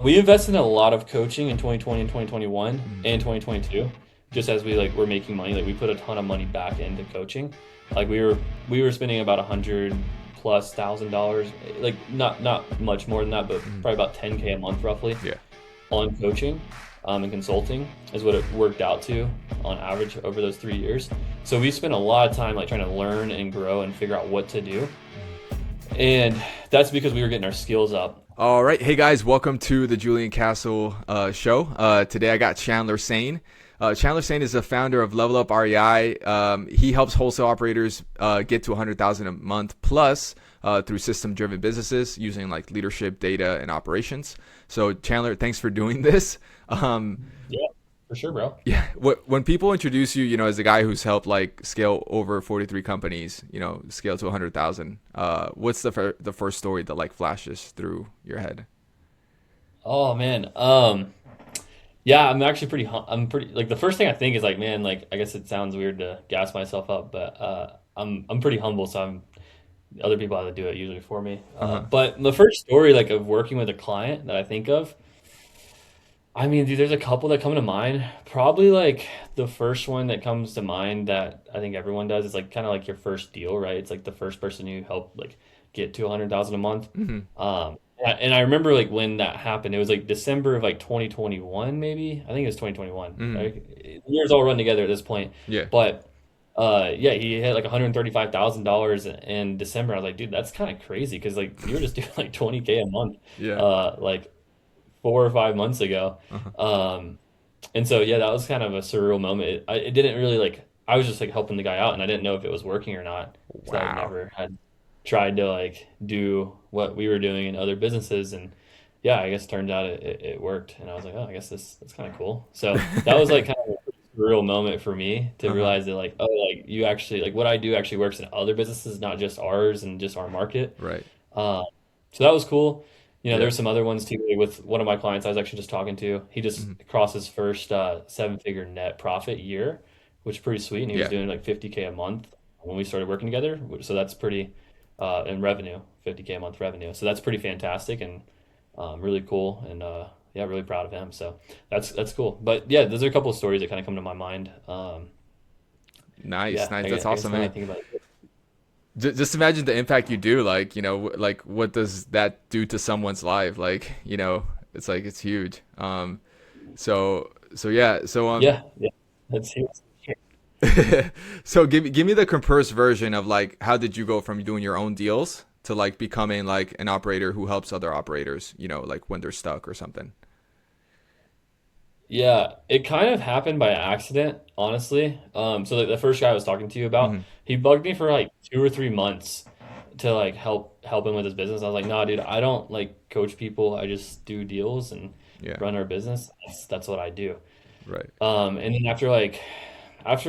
We invested in a lot of coaching in 2020 and 2021 Mhm. and 2022. Just as we were making money, like we put a ton of money back into coaching. Like we were spending about 100 plus thousand dollars, like not much more than that, but Mhm. probably about 10K a month roughly Yeah. on coaching, and consulting is what it worked out to on average over those 3 years. So we spent a lot of time like trying to learn and grow and figure out what to do, Mhm. and that's because we were getting our skills up. All right. Hey guys, welcome to the Julian Castle show. Today I got Chandler Sain. Chandler Sain is the founder of Level Up REI. He helps wholesale operators get to 100,000 a month plus through system-driven businesses using like leadership, data, and operations. So Chandler, thanks for doing this. Yeah, for sure, bro. Yeah, when people introduce you, as the guy who's helped like scale over 43 companies, scale to 100,000, what's the first story that like flashes through your head? Oh man. Yeah, I'm actually I'm pretty like the first thing I think is like, man, like I guess it sounds weird to gas myself up, but I'm pretty humble, so I'm other people have to do it usually for me. Uh-huh. But the first story like of working with a client that I think of, I mean, dude, there's a couple that come to mind. Probably like the first one that comes to mind that I think everyone does is like kind of like your first deal, right? It's like the first person you help like get to 100,000 a month. Hmm. And I remember like when that happened, it was like December of like 2021, maybe. I think it was 2021. Hmm. Right? The years all run together at this point. Yeah. But yeah, he hit like $135,000 in December. I was like, dude, that's kind of crazy because like you were just doing like 20K a month. Yeah. Like 4 or 5 months ago. Uh-huh. Um, and so yeah, that was kind of a surreal moment. It didn't really like I was just like helping the guy out, and I didn't know if it was working or not because I Wow. never had tried to like do what we were doing in other businesses, and yeah, I guess turns out it worked, and I was like, oh, I guess that's kind of cool. So that was like kind of a surreal moment for me to Uh-huh. realize that like oh like you actually like what I do actually works in other businesses, not just ours and just our market. Right. Um, so that was cool. Yeah. There's some other ones too. Like with one of my clients, I was actually just talking to. He just Hmm. crossed his first seven-figure net profit year, which is pretty sweet. And he was Yeah. doing like 50K a month when we started working together. So that's pretty in revenue, 50K a month revenue. So that's pretty fantastic and really cool. And yeah, really proud of him. So that's cool. But yeah, those are a couple of stories that kind of come to my mind. Nice. Yeah, Nice. That's I guess awesome, now I man. think about it. Just imagine the impact you do. Like, like what does that do to someone's life? Like, it's like it's huge. So yeah. Yeah, yeah. That's huge. So give me the compressed version of like how did you go from doing your own deals to like becoming like an operator who helps other operators, like when they're stuck or something. Yeah, it kind of happened by accident, honestly. So the first guy I was talking to you about, Hmm. he bugged me for like 2 or 3 months to like help him with his business. I was like, nah, dude, I don't like coach people. I just do deals and Yeah. run our business. That's what I do. Right. And then after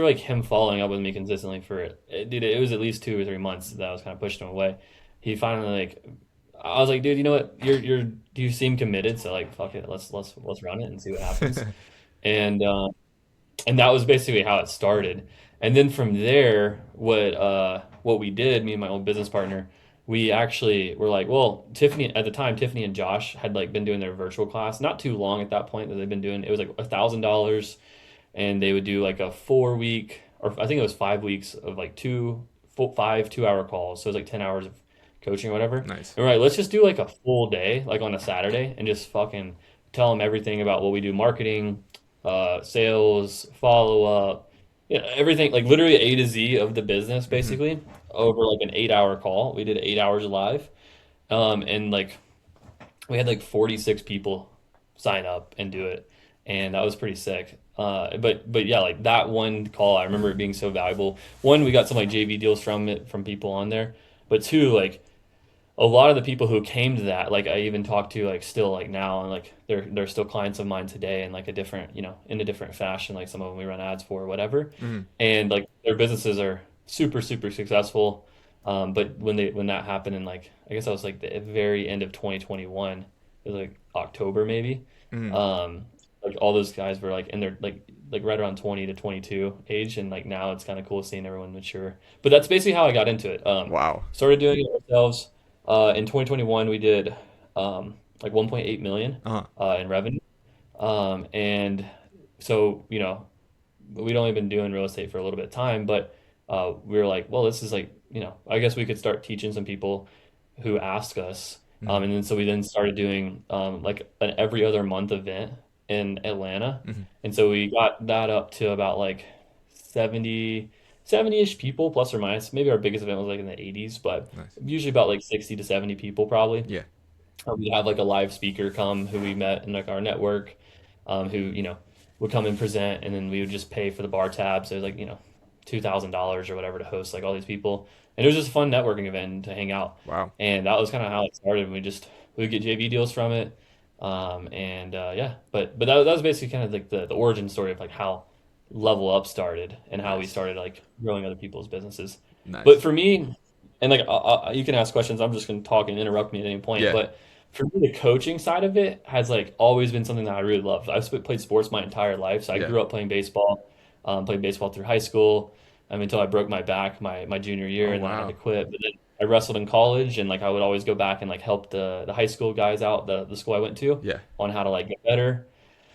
like him following up with me consistently for dude, it was at least 2 or 3 months that I was kind of pushing him away. He finally like, I was like, dude, you know what? You seem committed, so like, fuck it, let's run it and see what happens. And and that was basically how it started. And then from there, what we did, me and my old business partner, we actually were like, well, Tiffany at the time, Tiffany and Josh had like been doing their virtual class, not too long at that point that they've been doing. It was like $1,000, and they would do like a 4 week, or I think it was 5 weeks of like five 2 hour calls. So it was like 10 hours of coaching or whatever. And Nice. we're like, let's just do like a full day, like on a Saturday, and just fucking tell them everything about what we do, marketing, sales, follow up, yeah, everything, like literally A to Z of the business, Hmm. basically, over like an 8 hour call. We did 8 hours live, and like we had like 46 people sign up and do it, and that was pretty sick. But yeah, like that one call, I remember it being so valuable. One, we got some like JV deals from it from people on there, but two, like a lot of the people who came to that, like I even talked to like still like now, and like they're still clients of mine today in like a different, in a different fashion. Like some of them we run ads for or whatever, Hmm. and like their businesses are super successful. But when that happened in like I guess that was like the very end of 2021, it was like October maybe. Hmm. Um, like all those guys were like in their like right around 20 to 22 age, and like now it's kind of cool seeing everyone mature. But that's basically how I got into it. Wow. Started doing it ourselves. In 2021, we did. like 1.8 million Uh-huh. in revenue. And so, we'd only been doing real estate for a little bit of time, but we were like, well, this is like, I guess we could start teaching some people who ask us. Mm-hmm. And then so we then started doing like an every other month event in Atlanta. Mm-hmm. And so we got that up to about like 70-ish people, plus or minus. Maybe our biggest event was like in the 80s, but Nice. usually about like 60 to 70 people probably. Yeah. We'd have like a live speaker come who we met in like our network, who would come and present, and then we would just pay for the bar tabs. It was like $2,000 or whatever to host like all these people, and it was just a fun networking event to hang out. Wow. And that was kind of how it started. We would get JV deals from it, and yeah, but that was basically kind of like the origin story of like how Level Up started and how we Nice. started like growing other people's businesses. But Nice. for me, and like you can ask questions. I'm just going to talk and interrupt me at any point. Yeah. But for me, the coaching side of it has like always been something that I really love. Played sports my entire life, so I Yeah. grew up playing baseball. Played baseball through high school, until I broke my back my junior year, Oh and then I had to wow. quit. But then I wrestled in college, and like I would always go back and like help the high school guys out, the school I went to, Yeah. on how to like get better.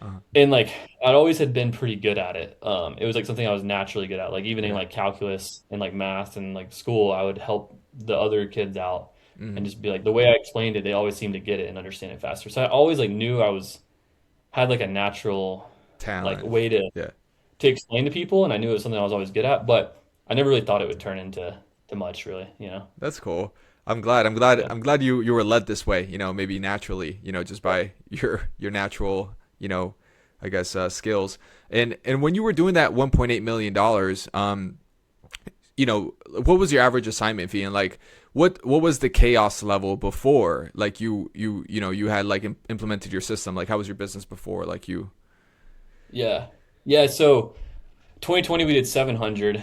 Uh-huh. And like I'd always had been pretty good at it. It was like something I was naturally good at. Like even in Yeah. like calculus and like math and like school, I would help the other kids out Mm-hmm. and just be like the way I explained it, they always seemed to get it and understand it faster. So I always like knew I was had like a natural like Talent. way Yeah. to explain to people, and I knew it was something I was always good at, but I never really thought it would turn into to much really. That's cool. I'm glad. I'm glad. Yeah. I'm glad you were led this way. Maybe naturally. Just by your natural. I guess skills. And when you were doing that 1.8 million dollars, what was your average assignment fee, and like what was the chaos level before? Like you had like implemented your system. Like how was your business before? Like you. Yeah. Yeah, so 2020 we did 700.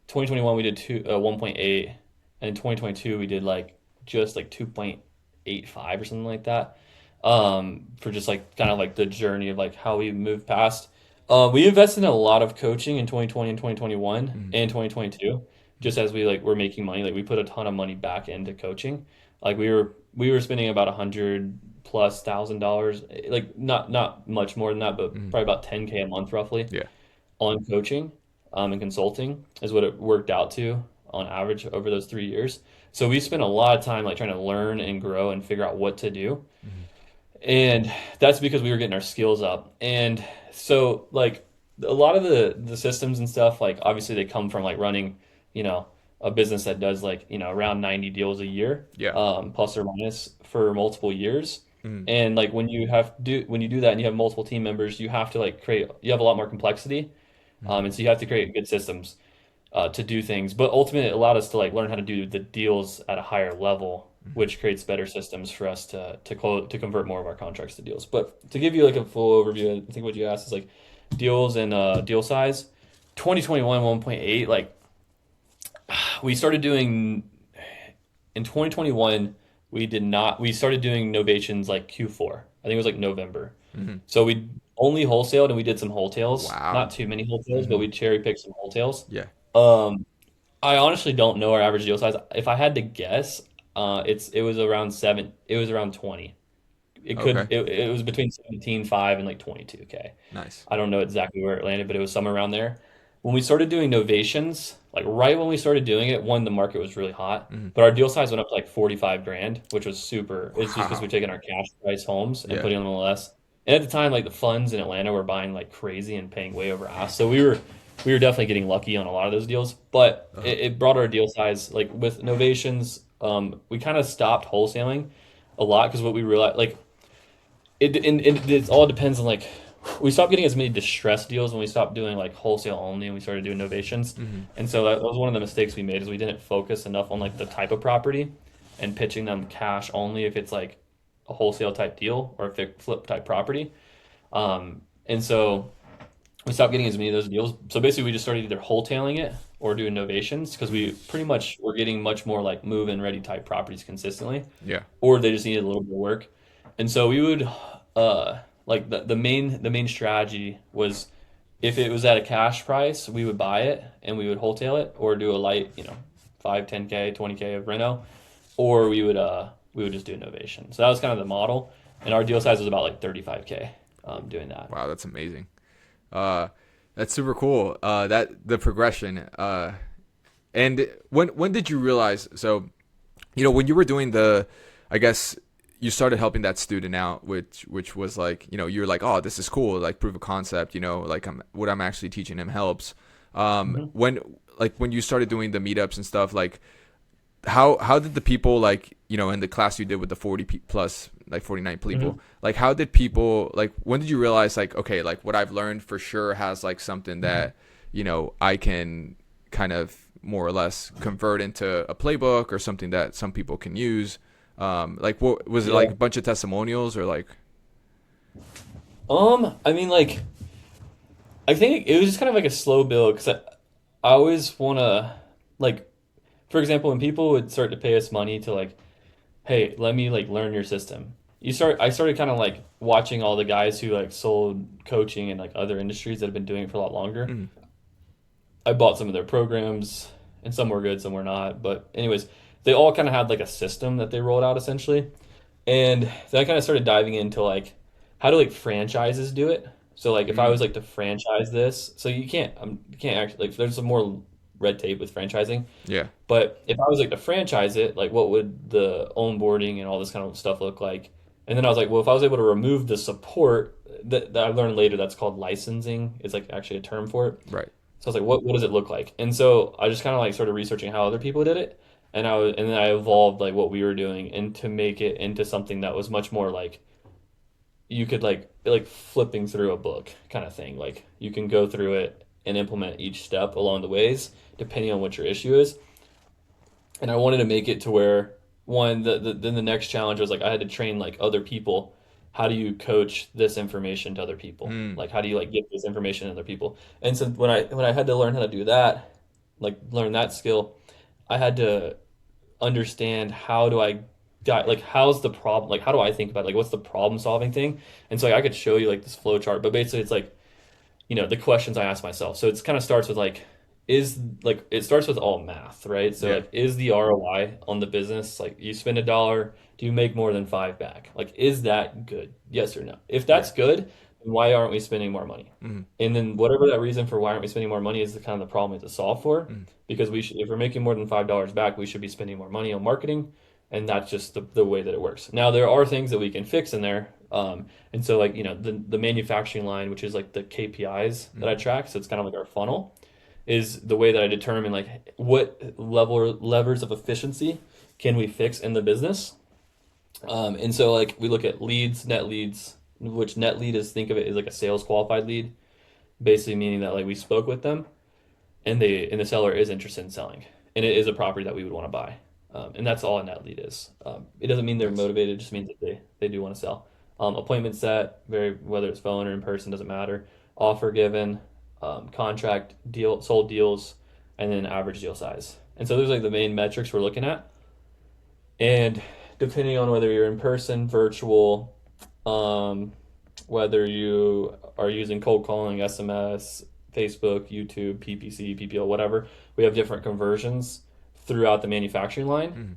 2021 we did 1.8, and in 2022 we did like just like 2.85 or something like that. For just like kind of like the journey of like how we moved past. We invested in a lot of coaching in 2020 and 2021 Mm-hmm. and 2022, just as we like were making money. Like we put a ton of money back into coaching. Like we were spending about 100+ thousand dollars, like not much more than that, but Mm-hmm. probably about 10K a month roughly Yeah. on coaching, and consulting is what it worked out to on average over those 3 years. So we spent a lot of time like trying to learn and grow and figure out what to do. Mm-hmm. And that's because we were getting our skills up. And so like a lot of the systems and stuff, like obviously they come from like running, you know, a business that does like, around 90 deals a year, Yeah. plus or minus for multiple years. Mm-hmm. And like when you do that and you have multiple team members, you have to like you have a lot more complexity. And so you have to create good systems to do things. But ultimately, it allowed us to like learn how to do the deals at a higher level, Mm-hmm. which creates better systems for us to convert more of our contracts to deals. But to give you like a full overview, I think what you asked is like deals and deal size. 2021 1.8, like we started doing in 2021. We started doing novations like Q4. I think it was like November. Mm-hmm. So we only wholesaled and we did some wholesales. Not Wow. too many wholesales, but Mm-hmm. we cherry picked some wholesales. Yeah. Um, I honestly don't know our average deal size. If I had to guess, it was around 20. Okay. It was between 17.5 and like 22K. Nice. I don't know exactly where it landed, but it was somewhere around there. When we started doing novations, like right when we started doing it, one, the market was really hot, Mm-hmm. but our deal size went up to like 45 grand, which was super. It's just because we're Wow. taking our cash price homes and Yeah. putting them on less. And at the time, like the funds in Atlanta were buying like crazy and paying way over ask. So we were definitely getting lucky on a lot of those deals, but Uh-huh. it brought our deal size like with novations. We kind of stopped wholesaling a lot because what we realized, like it all depends on like we stopped getting as many distressed deals when we stopped doing like wholesale only and we started doing novations. Mm-hmm. And so that was one of the mistakes we made is we didn't focus enough on like the type of property and pitching them cash only if it's like a wholesale type deal or if it flip type property. And so we stopped getting as many of those deals. So basically we just started either wholetailing it or doing novations because we pretty much were getting much more like move in ready type properties consistently, Yeah. or they just needed a little bit of work. And so we would like the main strategy was if it was at a cash price, we would buy it and we would wholesale it or do a light, 5, 10K, 20K of reno, or we would just do innovation. So that was kind of the model. and our deal size was about like 35K doing that. Wow, that's amazing. Uh, that's super cool. That the progression. And when did you realize? So, when you were doing I guess you started helping that student out, which was like, you're like, oh, this is cool, like proof of concept. Like what I'm actually teaching him helps. Mhm. When you started doing the meetups and stuff, like how did the people, like, in the class you did with the 40 plus, like 49 people, Mhm. like how did people, like, when did you realize, like, okay, like what I've learned for sure has like something that I can kind of more or less convert into a playbook or something that some people can use? Like, what was it, like Yeah. a bunch of testimonials or like? I mean, like, I think it was just kind of like a slow build because I always want to, like, for example, when people would start to pay us money to like, hey, let me like learn your system. I started kind of like watching all the guys who like sold coaching and like other industries that have been doing it for a lot longer. Mm, I bought some of their programs, and some were good, some were not. But anyways, they all kind of had like a system that they rolled out essentially. And then I kind of started diving into like how do like franchises do it. So like if I mm, was like to franchise this, so you can't actually like there's some more red tape with franchising. yeah, But if I was like to franchise it, like what would the onboarding and all this kind of stuff look like? And then I was like, well, if I was able to remove the support that I learned later, that's called licensing, is like actually a term for it. right. So I was like, what does it look like? And so I just kind of like started researching how other people did it, and then I evolved like what we were doing and to make it into something that was much more like you could like flipping through a book kind of thing. Like you can go through it and implement each step along the ways depending on what your issue is. And I wanted to make it to where one then the next challenge was like I had to train like other people. How do you coach this information to other people? Mm, Like how do you like give this information to other people? And so when I had to learn how to do that, like learn that skill, I had to understand how do I like how's the problem, like how do I think about it? Like what's the problem solving thing? And so like, I could show you like this flow chart, but basically it's like the questions I ask myself. So it's kind of starts with like, it starts with all math, right? So yeah, like, is the ROI on the business, like you spend $1, do you make more than five back? Like, is that good? Yes or no? If yeah. that's good, then why aren't we spending more money? Mm, And then whatever that reason for why aren't we spending more money is the kind of the problem we have to solve for. mm, Because if we're making more than $5 back, we should be spending more money on marketing. And that's just the way that it works. Now there are things that we can fix in there. And so like, the manufacturing line, which is like the KPIs that I mm, track, so it's kind of like our funnel, is the way that I determine like what levers of efficiency can we fix in the business. And so like we look at net leads, which net lead is, think of it as like a sales qualified lead, basically meaning that like we spoke with them and the seller is interested in selling, and it is a property that we would want to buy, and that's all a net lead is. It doesn't mean they're nice. motivated; it just means that they do want to sell. Appointment set, very whether it's phone or in person doesn't matter. Offer given, contract deal, sold deals, and then average deal size. And so those are like the main metrics we're looking at. And depending on whether you're in person, virtual, um, whether you are using cold calling, SMS, Facebook, YouTube, PPC, PPL, whatever, we have different conversions throughout the manufacturing line, Mm,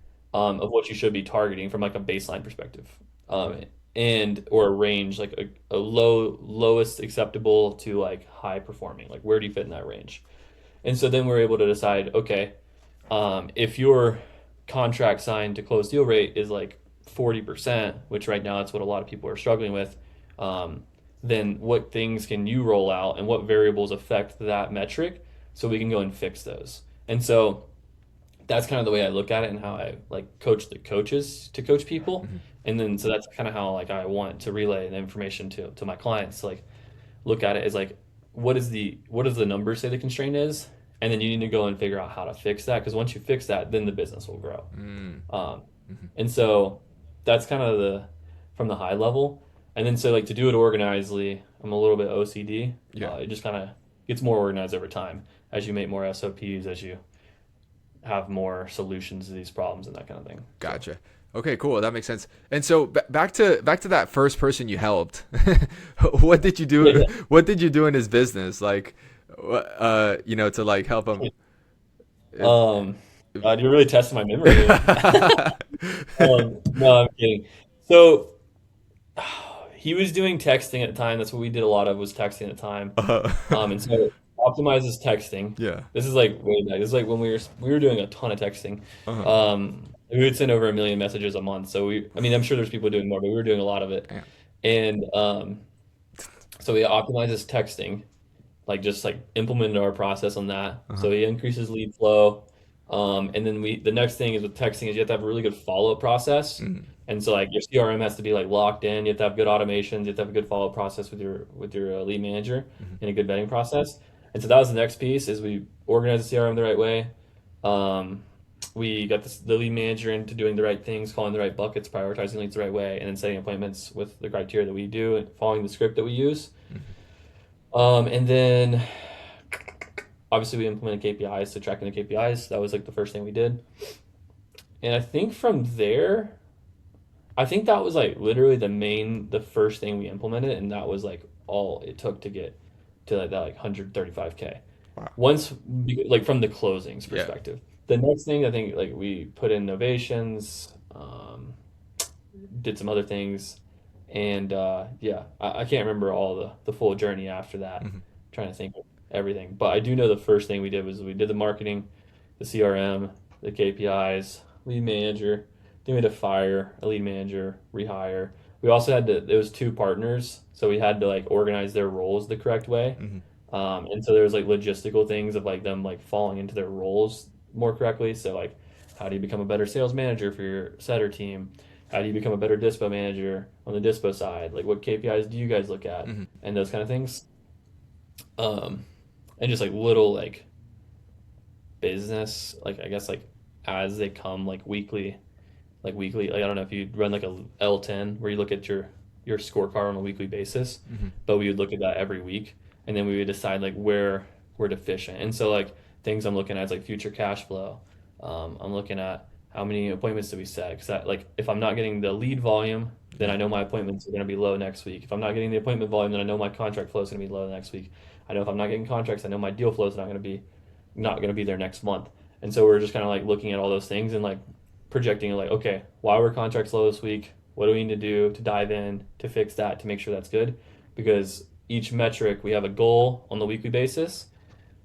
of what you should be targeting from like a baseline perspective, right. and or a range like a lowest acceptable to like high performing. Like where do you fit in that range? And so then we're able to decide, okay, if your contract signed to close deal rate is like 40%, which right now that's what a lot of people are struggling with, um, then what things can you roll out and what variables affect that metric so we can go and fix those. And so that's kind of the way I look at it and how I like coach the coaches to coach people. Mm, And then so that's kind of how like I want to relay the information to my clients. Like look at it as like what does the number say the constraint is, and then you need to go and figure out how to fix that because once you fix that then the business will grow. mm, um, mm, and so that's kind of the from the high level. And then so like to do it organizedly, I'm a little bit OCD. yeah. It just kind of gets more organized over time as you make more SOPs, as you have more solutions to these problems and that kind of thing. So Gotcha. Okay, cool. That makes sense. And so back to that first person you helped. What did you yeah, do? What did you do in his business? Like, to like help him. yeah. It, God, you're really testing my memory here. No, I'm kidding. So he was doing texting at the time. That's what we did a lot of, was texting at the time. Uh, And so optimizes texting. yeah. This is like way back. This is like when we were doing a ton of texting. Uh-huh. We would send over 1 million messages a month. So I mean, I'm sure there's people doing more, but we were doing a lot of it. Damn. And so he optimizes texting, like just like implemented our process on that. Uh-huh. So he increases lead flow. And then the next thing is with texting is you have to have a really good follow-up process. Mm-hmm. And so like your CRM has to be like locked in. You have to have good automations. You have to have a good follow-up process with your lead manager Mm-hmm. and a good vetting process. And so that was the next piece is we organized the CRM the right way. Um, we got the lead manager into doing the right things, calling the right buckets, prioritizing leads the right way, and then setting appointments with the criteria that we do and following the script that we use. And then obviously we implemented KPIs, so tracking the KPIs. That was like the first thing we did. And I think from there, I think that was like literally the first thing we implemented, and that was like all it took to get to like that like 135K. Wow. Once, like from the closings Yeah. perspective. The next thing I think like we put in innovations, did some other things, and yeah, I can't remember all the full journey after that. Mm-hmm. Trying to think of everything, but I do know the first thing we did was we did the marketing, the CRM, the KPIs, lead manager. Then we had to fire a lead manager, rehire. We also had to. There was two partners, so we had to like organize their roles the correct way. Mm-hmm. And so there was like logistical things of like them like falling into their roles more correctly. So like, how do you become a better sales manager for your setter team? How do you become a better dispo manager on the dispo side? Like, what KPIs do you guys look at, Mm-hmm. and those kind of things. Um, and just like little like business, like I guess like as they come like weekly. Like I don't know if you run like a L10 where you look at your scorecard on a weekly basis, Mm-hmm. but we would look at that every week, and then we would decide like where we're deficient. And so like things I'm looking at is like future cash flow. I'm looking at how many appointments do we set? Because like if I'm not getting the lead volume, then I know my appointments are going to be low next week. If I'm not getting the appointment volume, then I know my contract flow is going to be low next week. I know if I'm not getting contracts, I know my deal flow is not going to be there next month. And so we're just kind of like looking at all those things and like projecting like, okay, why were contracts low this week? What do we need to do to dive in to fix that to make sure that's good? Because each metric we have a goal on the weekly basis,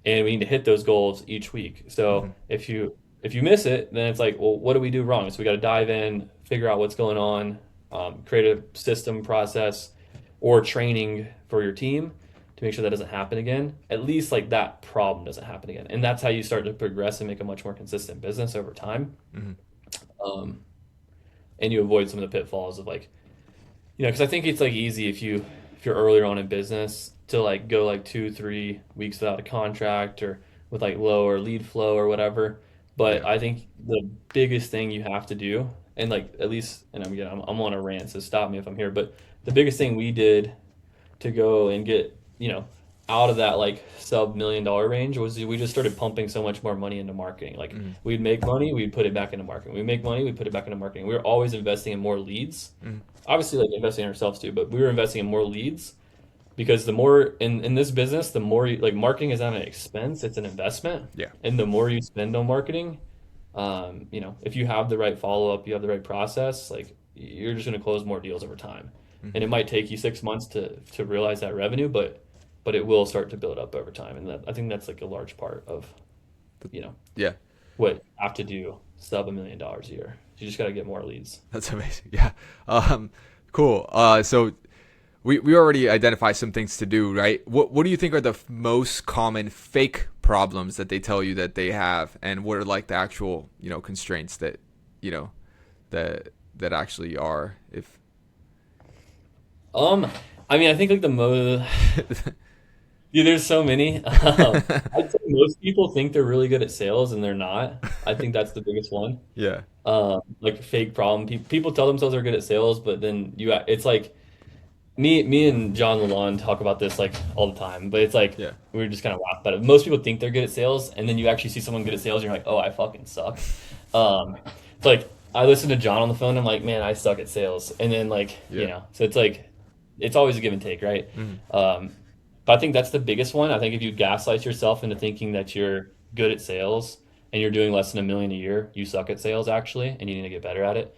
and we need to hit those goals each week. Mm-hmm. So if you miss it, then it's like, well, what do we do wrong? So we got to dive in, figure out what's going on, create a system process or training for your team to make sure that doesn't happen again. At least like that problem doesn't happen again, and that's how you start to progress and make a much more consistent business over time. Mm-hmm. Um, and you avoid some of the pitfalls of like, because I think it's like easy if you're earlier on in business to like go like 2-3 weeks without a contract or with like lower lead flow or whatever. But Yeah. I think the biggest thing you have to do, and like at least, and I'm on a rant, so stop me if I'm here. But the biggest thing we did to go and get out of that like sub $1 million range was we just started pumping so much more money into marketing. Like Mm-hmm. we'd make money, we'd put it back into marketing. We make money, we put it back into marketing. We were always investing in more leads. Mm-hmm. Obviously, like investing in ourselves too, but we were investing in more leads because the more in this business, the more like marketing is not an expense; it's an investment. Yeah. And the more you spend on marketing, if you have the right follow up, you have the right process, like you're just going to close more deals over time. Mm-hmm. And it might take you 6 months to realize that revenue, but it will start to build up over time. And I think that's like a large part of, you know, Yeah. what you have to do sub $1 million a year. You just got to get more leads. That's amazing. Yeah. Cool. So we already identified some things to do, right? What do you think are the most common fake problems that they tell you that they have, and what are like the actual constraints that you know that actually are if I mean, I think like the most, yeah, there's so many. I'd say most people think they're really good at sales and they're not. I think that's the biggest one. yeah, Like fake problem. People tell themselves they're good at sales, but then it's like me and John Lalonde talk about this like all the time. But it's like yeah, we just kind of laugh about it. Most people think they're good at sales, and then you actually see someone good at sales, and you're like, oh, I fucking suck. It's like I listen to John on the phone. I'm like, man, I suck at sales, and then like yeah. so it's like it's always a give and take, right? Mhm. But I think that's the biggest one. I think if you gaslight yourself into thinking that you're good at sales and you're doing less than 1 million a year, you suck at sales actually, and you need to get better at it.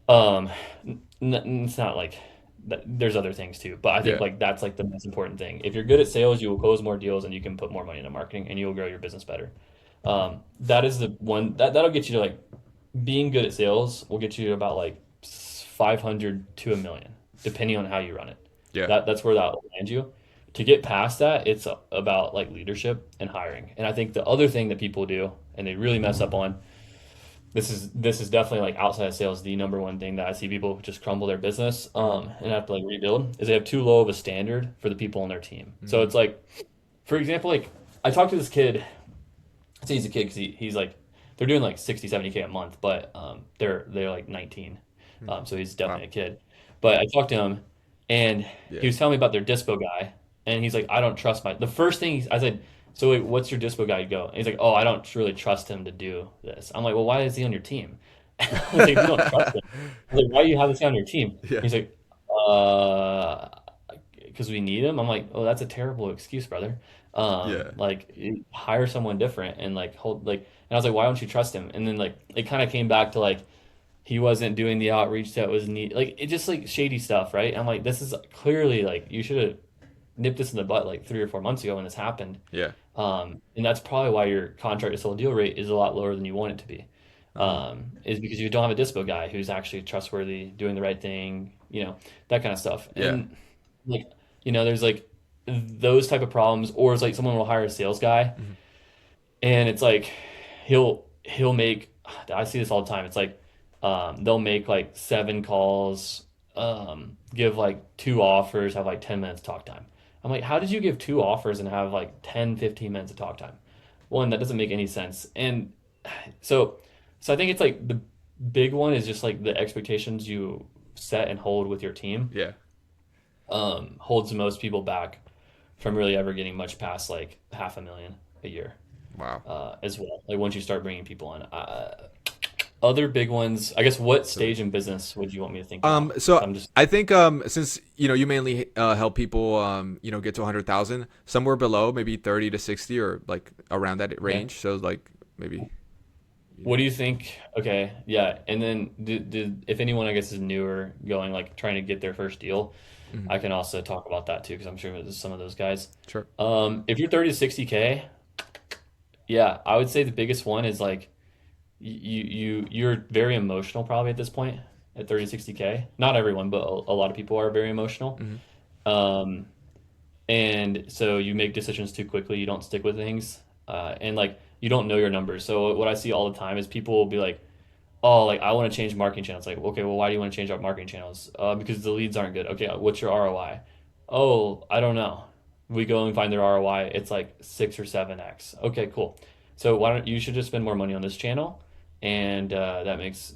Um, it's not like there's other things too, but I think Yeah. like that's like the most important thing. If you're good at sales, you will close more deals and you can put more money into marketing and you'll grow your business better. That is the one that'll get you to like being good at sales will get you to about like 500 to a million, depending on how you run it. Yeah. That's where that will land you. To get past that, it's about like leadership and hiring. And I think the other thing that people do and they really mess up on, this is definitely like outside of sales, the number one thing that I see people just crumble their business and have to like rebuild is they have too low of a standard for the people on their team. So Mm-hmm. it's like, for example, like I talked to this kid. I say he's a kid because he's like they're doing like 60, 70K a month, but they're like 19. So he's Wow. definitely a kid. But I talked to him and Yeah. he was telling me about their dispo guy and he's like, I don't trust the first thing I said, so like, what's your dispo guy go? And he's like, oh, I don't really trust him to do this. I'm like, well, why is he on your team? I was like, if you don't trust him, I was like, why do you have this guy on your team? Yeah. He's like, uh, because we need him. I'm like, oh, that's a terrible excuse, brother. Yeah. Like hire someone different and like hold like. And I was like, why don't you trust him? And then like it kind of came back to like he wasn't doing the outreach that was neat. Like it just like shady stuff, right? I'm like, this is clearly like you should have nipped this in the butt like 3 or 4 months ago when this happened. Yeah. And that's probably why your contract to sell deal rate is a lot lower than you want it to be. Uh-huh. Is because you don't have a dispo guy who's actually trustworthy, doing the right thing, that kind of stuff. Yeah. And like, there's like those type of problems, or it's like someone will hire a sales guy Mm-hmm. and it's like he'll make I see this all the time. It's like they'll make like 7 calls, give like 2 offers, have like 10 minutes talk time. I'm like, how did you give 2 offers and have like 10, 15 minutes of talk time? One, that doesn't make any sense. And so so I think it's like the big one is just like the expectations you set and hold with your team Yeah. holds most people back from really ever getting much past like 500,000 a year Wow. as well. Like once you start bringing people in. Other big ones, I guess. What So stage in business would you want me to think about? So I'm just I think since you mainly help people get to 100,000, somewhere below maybe 30 to 60 or like around that okay. range. So like maybe. What do you think? Okay, yeah. And then if anyone I guess is newer, going like trying to get their first deal, Mhm. I can also talk about that too because I'm sure there's some of those guys. Sure. If you're 30 to 60K, yeah, I would say the biggest one is like you're very emotional probably at this point at 30 to 60K. Not everyone, but a lot of people are very emotional. Hmm. Um, and so you make decisions too quickly. You don't stick with things, and like you don't know your numbers. So what I see all the time is people will be like, "Oh, like I want to change marketing channels." Like, okay, well, why do you want to change our marketing channels? Because the leads aren't good. Okay, what's your ROI? Oh, I don't know. We go and find their ROI. It's like 6 or 7x. Okay, cool. So why don't you should just spend more money on this channel, and that makes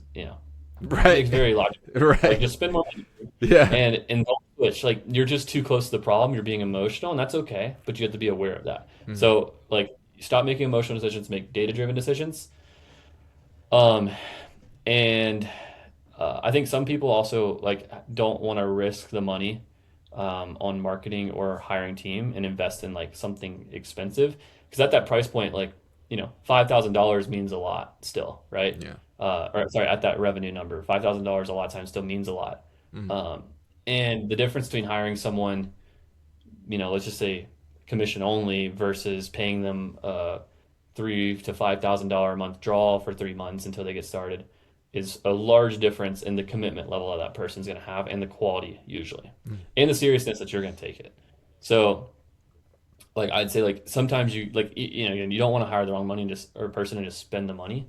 Right. makes very logical. Like Right. just spend more money Yeah. and don't switch. Like you're just too close to the problem. You're being emotional, and that's okay. But you have to be aware of that. Hmm. So like stop making emotional decisions. Make data driven decisions. Um, and I think some people also like don't want to risk the money on marketing or hiring team and invest in like something expensive because at that price point, like $5,000 means a lot still, right? Yeah. Or sorry, at that revenue number, $5,000 a lot of times still means a lot. Hmm. Um, and the difference between hiring someone, let's just say commission only versus paying them $3,000 to $5,000 a month draw for 3 months until they get started is a large difference in the commitment level that that person's going to have and the quality usually and the seriousness that you're going to take it. So like I'd say like sometimes you like you don't want to hire the wrong money and just or person and just spend the money.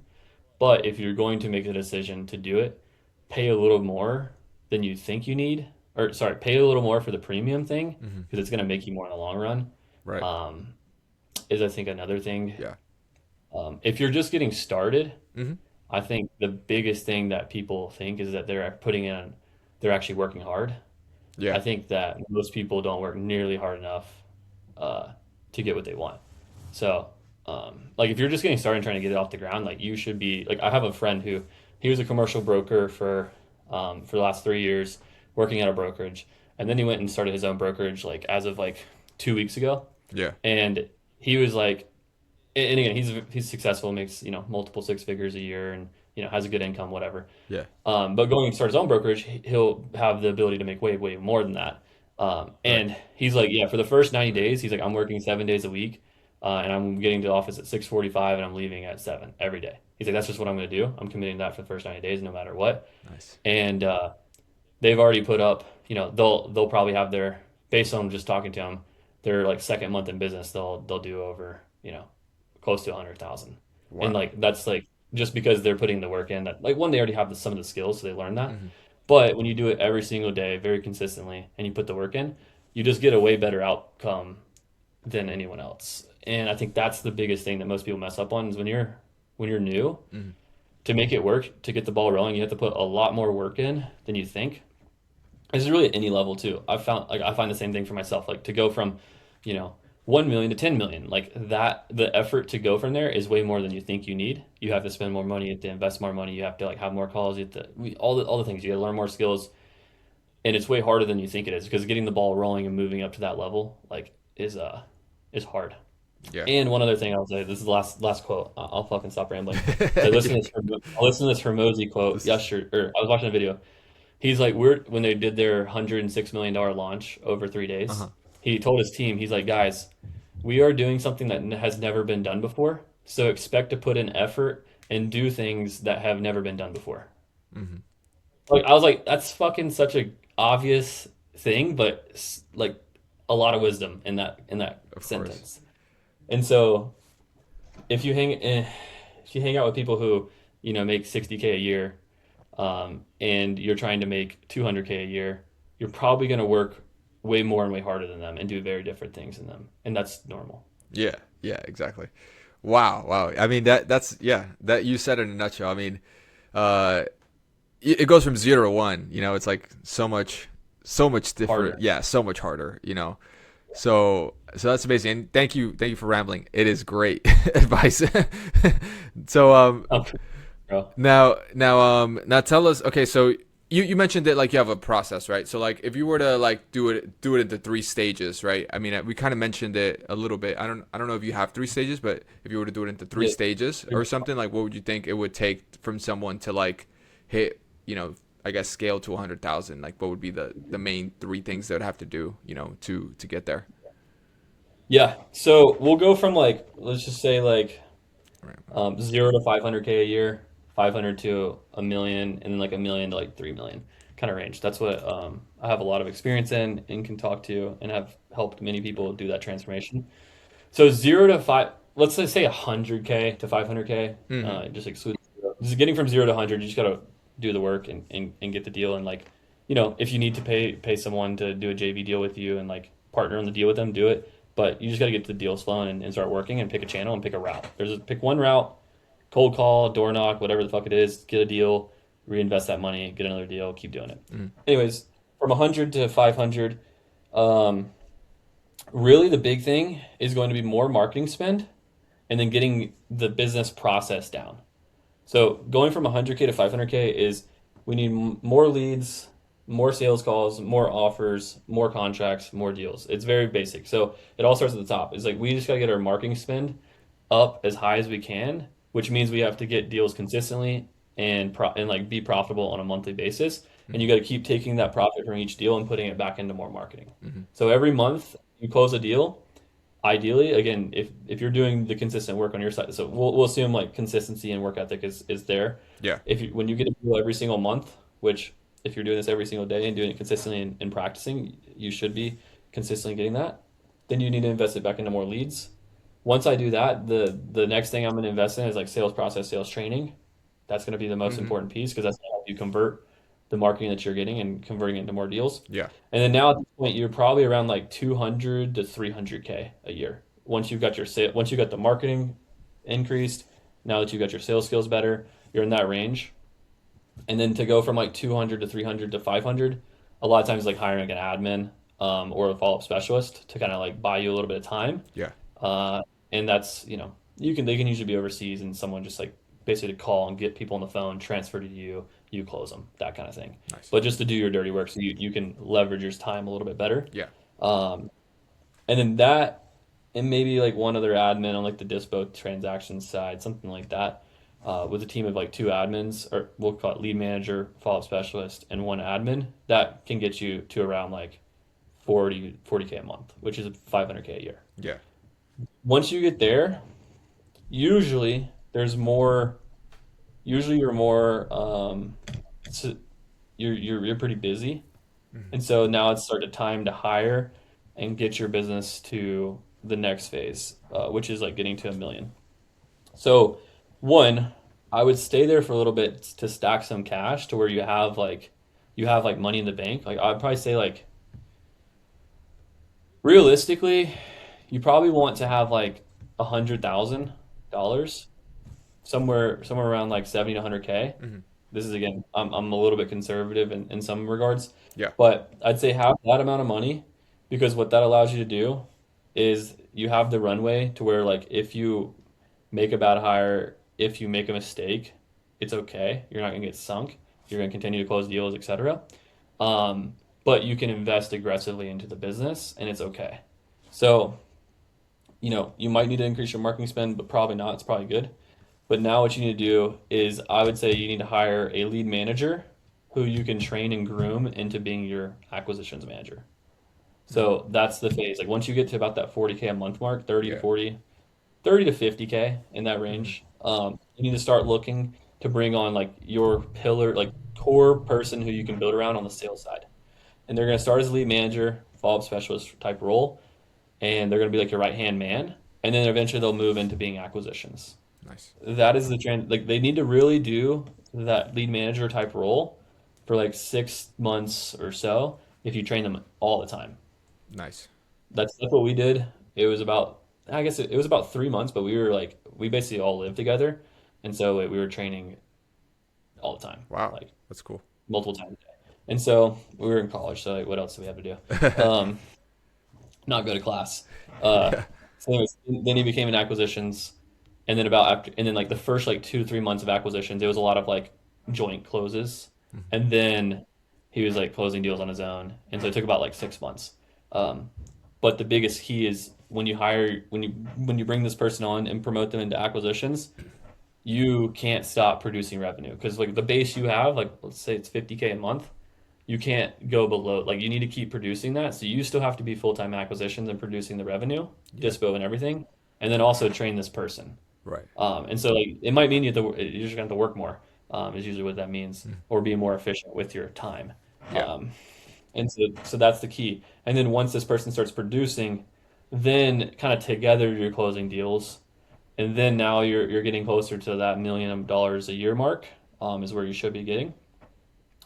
But if you're going to make the decision to do it, pay a little more than you think you need, or sorry, pay a little more for the premium thing Hmm. because it's going to make you more in the long run. Right. Um, is I think another thing. Yeah. If you're just getting started, Hmm. I think the biggest thing that people think is that they're actually working hard. Yeah. I think that most people don't work nearly hard enough uh, to get what they want. So, like if you're just getting started and trying to get it off the ground, like you should be like I have a friend who he was a commercial broker for the last 3 years, working at a brokerage, and then he went and started his own brokerage like as of like 2 weeks ago, Yeah. and he was like, and again he's successful, makes multiple six figures a year, and has a good income, whatever. Yeah. But going to start his own brokerage, he'll have the ability to make way, way more than that. Right. And he's like, yeah, for the first 90 days, he's like, I'm working 7 days a week, and I'm getting to the office at 6:45, and I'm leaving at 7 every day. He's like, that's just what I'm going to do. I'm committing that for the first 90 days, no matter what. Nice. And they've already put up, they'll probably have their, based on just talking to them, their like second month in business, they'll do over, close to 100,000. And Wow. like that's like just because they're putting the work in, that like one, they already have some of the skills, so they learn that. Hmm. But when you do it every single day, very consistently, and you put the work in, you just get a way better outcome than anyone else. And I think that's the biggest thing that most people mess up on is when you're new, Hmm. to make it work, to get the ball rolling, you have to put a lot more work in than you think. This is really at any level too. I find the same thing for myself. Like to go from, you know, 1 million to 10 million, like that, the effort to go from there is way more than you think you need. You have to spend more money, you have to invest more money, you have to like have more calls, you have to all the things. You got to learn more skills, and it's way harder than you think it is because getting the ball rolling and moving up to that level like is hard. Yeah. And one other thing I'll say, this is the last quote. I'll fucking stop rambling. So You're good. I listened to this Hormozy quote This- yesterday, or I was watching a video. He's like, we're when they did their $106 million launch over 3 days. Uh-huh. He told his team, he's like, guys, we are doing something that has never been done before. So expect to put in effort and do things that have never been done before. Hmm. Like I was like, that's fucking such a obvious thing, but like a lot of wisdom in that Of course. sentence. And so if you hang out with people who make 60K a year, and you're trying to make 200K a year, you're probably going to work way more and way harder than them and do very different things than them, and that's normal. Yeah. Yeah. Exactly. Wow. Wow. I mean, that's yeah. That you said it in a nutshell. I mean, uh, it goes from 0 to 1. It's like so much different. Harder. Yeah. So much harder. So that's amazing. And thank you for rambling. It is great advice. so Oh, bro. now tell us. Okay, so you mentioned that like you have a process, right? So like if you were to like do it into 3 stages, right? I mean, we kind of mentioned it a little bit. I don't know if you have 3 stages, but if you were to do it into three Yeah. stages or something, like what would you think it would take from someone to like hit, I guess scale to 100,000? Like what would be the main 3 things they would have to do, to get there? Yeah. So we'll go from like, let's just say like, Right. 0 to 500K a year, 500 to a million, and then like a million to like 3 million kind of range. That's what I have a lot of experience in and can talk to and have helped many people do that transformation. So 0 to 5, let's just say 100K to 500K, Mm-hmm. just exclude zero. Just getting from 0 to 100, you just gotta do the work and get the deal. And like, if you need to pay someone to do a JV deal with you and like partner on the deal with them, do it. But you just gotta get the deals flowing and start working and pick a channel and pick a route. Pick one route, cold call, door knock, whatever the fuck it is, get a deal, reinvest that money, get another deal, keep doing it. Mm-hmm. Anyways, from 100 to 500, um, really the big thing is going to be more marketing spend and then getting the business process down. So going from 100K to 500K is we need more leads, more sales calls, more offers, more contracts, more deals. It's very basic. So it all starts at the top. It's like we just got to get our marketing spend up as high as we can, which means we have to get deals consistently and like be profitable on a monthly basis. And you got to keep taking that profit from each deal and putting it back into more marketing. Mm-hmm. So every month you close a deal, ideally, again, if you're doing the consistent work on your side, so we'll assume like consistency and work ethic is there. Yeah. If you when you get a deal every single month, which if you're doing this every single day and doing it consistently and practicing, you should be consistently getting that. Then you need to invest it back into more leads. Once I do that, the next thing I'm going to invest in is like sales process, sales training. That's going to be the most Mm-hmm. important piece because that's going to help you convert the marketing that you're getting and converting it into more deals. Yeah. And then now at this point, you're probably around like 200 to 300K a year. Once you've got once you got the marketing increased, now that you've got your sales skills better, you're in that range. And then to go from like 200 to 300 to 500, a lot of times like hiring like an admin, or a follow-up specialist to kind of like buy you a little bit of time. Yeah. Uh, and that's, they can usually be overseas and someone just like basically to call and get people on the phone, transfer to you, you close them, that kind of thing. Nice. But just to do your dirty work so you can leverage your time a little bit better. Yeah. Um, and then that, and maybe like one other admin on like the dispo transaction side, something like that. with a team of like two admins, or we'll call it lead manager, follow-up specialist, and one admin, that can get you to around like 40K a month, which is 500K a year. Yeah. Once you get there, usually there's more. Usually you're more. So you're pretty busy, Mhm. and so now it's sort of time to hire and get your business to the next phase, which is like getting to 1 million. So, one, I would stay there for a little bit to stack some cash to where you have like money in the bank. Like I'd probably say like realistically, you probably want to have like $100,000, somewhere around like 70 to 100K. Mhm. This is again, I'm a little bit conservative in some regards, Yeah. but I'd say have that amount of money, because what that allows you to do is you have the runway to where like if you make a bad hire, if you make a mistake, it's okay. You're not gonna get sunk. You're gonna continue to close deals, etc. But you can invest aggressively into the business, and it's okay. So, you might need to increase your marketing spend, but probably not. It's probably good. But now what you need to do is I would say you need to hire a lead manager who you can train and groom into being your acquisitions manager. Mhm. So that's the phase. Like once you get to about that 40K a month mark, 30 to Yeah. 40, 30 to 50K in that Mhm. range, you need to start looking to bring on like your pillar, like core person who you can build around on the sales side. And they're going to start as a lead manager, follow-up specialist type role, and they're going to be like your right hand man. And then eventually they'll move into being acquisitions. Nice. That is the trend. Like they need to really do that lead manager type role for like 6 months or so if you train them all the time. Nice. That's what we did. It was about, I guess it was about 3 months, but we basically all lived together, and so we were training all the time, Wow. like That's cool. multiple times a day. And so we were in college, so like, what else do we have to do? Um, Not go to class. Uh, Yeah. so anyways, then he became in acquisitions, and then about after, and then like the first like 2 3 months of acquisitions, it was a lot of like joint closes, Mhm. and then he was like closing deals on his own, and so it took about like 6 months. Um, but the biggest key is when you bring this person on and promote them into acquisitions, you can't stop producing revenue because like the base you have, like let's say it's 50K a month, you can't go below, like you need to keep producing that. So you still have to be full-time acquisitions and producing the revenue, Yeah. dispo and everything, and then also train this person. Right. And so like it might mean you're just gonna have to work more, is usually what that means, Mm. or be more efficient with your time. Yeah. Um, and so that's the key. And then once this person starts producing, then kind of together you're closing deals. And then now you're getting closer to that $1 million a year mark, is where you should be getting,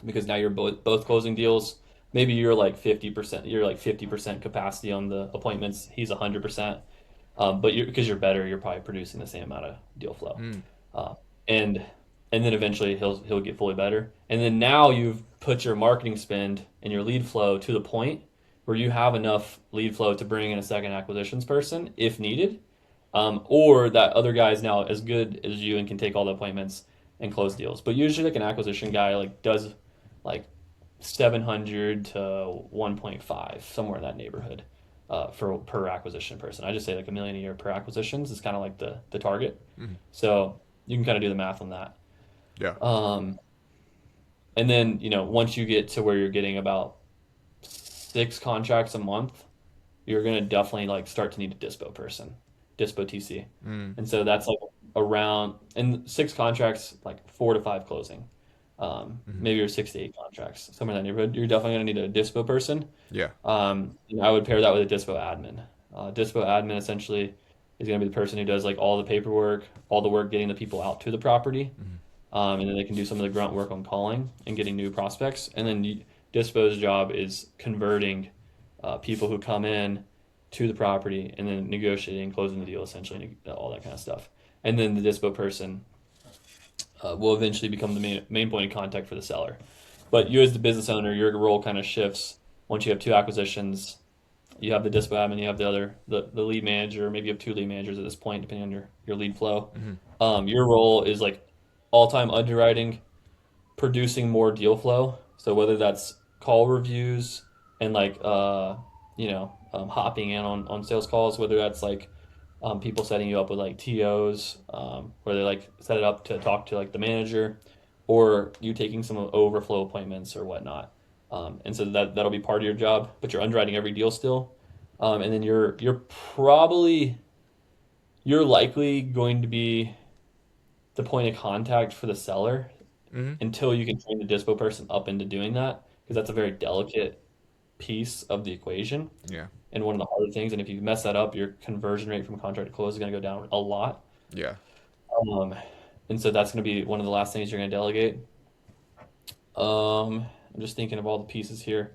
because now you're both closing deals. Maybe you're like 50%. You're like 50% capacity on the appointments. He's 100%. But because you're better, you're probably producing the same amount of deal flow. Mm. Uh, and and then eventually he'll get fully better. And then now you've put your marketing spend and your lead flow to the point where you have enough lead flow to bring in a second acquisitions person if needed, or that other guy is now as good as you and can take all the appointments and close deals. But usually, like an acquisition guy, like does like 700 to 1.5, somewhere in that neighborhood, for per acquisition person. I just say like 1 million a year per acquisitions is kind of like the target. Mhm. So you can kind of do the math on that. Yeah. Um, and then once you get to where you're getting about 6 contracts a month, you're gonna definitely like start to need a dispo person, dispo TC, Mm. and so that's like around, and 6 contracts, like 4 to 5 closing, Mhm. maybe, or 6 to 8 contracts, somewhere in that neighborhood. You're definitely gonna need a dispo person. Yeah. And I would pair that with a dispo admin. Dispo admin essentially is gonna be the person who does like all the paperwork, all the work getting the people out to the property, Mhm. and then they can do some of the grunt work on calling and getting new prospects. And then Dispo's job is converting people who come in to the property and then negotiating, closing the deal, essentially, all that kind of stuff. And then the Dispo person will eventually become the main point of contact for the seller. But you, as the business owner, your role kind of shifts once you have 2 acquisitions. You have the dispo admin, you have the lead manager, maybe you have 2 lead managers at this point, depending on your lead flow. Mhm. Your role is like all-time underwriting, producing more deal flow. So whether that's call reviews and like hopping in on sales calls, whether that's like people setting you up with like TOs, where they like set it up to talk to like the manager, or you taking some overflow appointments or whatnot. And so that'll be part of your job, but you're underwriting every deal still. And then probably you're likely going to be the point of contact for the seller Hmm. until you can train the dispo person up into doing that, because that's a very delicate piece of the equation Yeah. and one of the harder things. And if you mess that up, your conversion rate from contract to close is going to go down a lot. Yeah. Um, and so that's going to be one of the last things you're going to delegate. I'm just thinking of all the pieces here.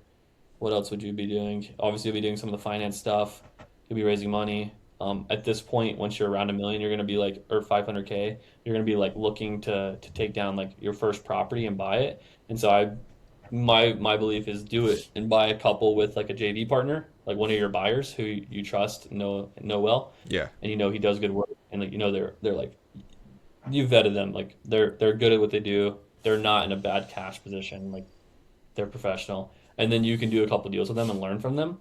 What else would you be doing? Obviously, you'll be doing some of the finance stuff. You'll be raising money. At this point, once you're around a million, you're gonna be like, or 500K, you're gonna be like looking to take down like your first property and buy it. And so my belief is do it and buy a couple with like a JV partner, like one of your buyers who you trust, know well, Yeah. and you know he does good work, and like they're like you vetted them, like they're good at what they do. They're not in a bad cash position, like they're professional, and then you can do a couple deals with them and learn from them,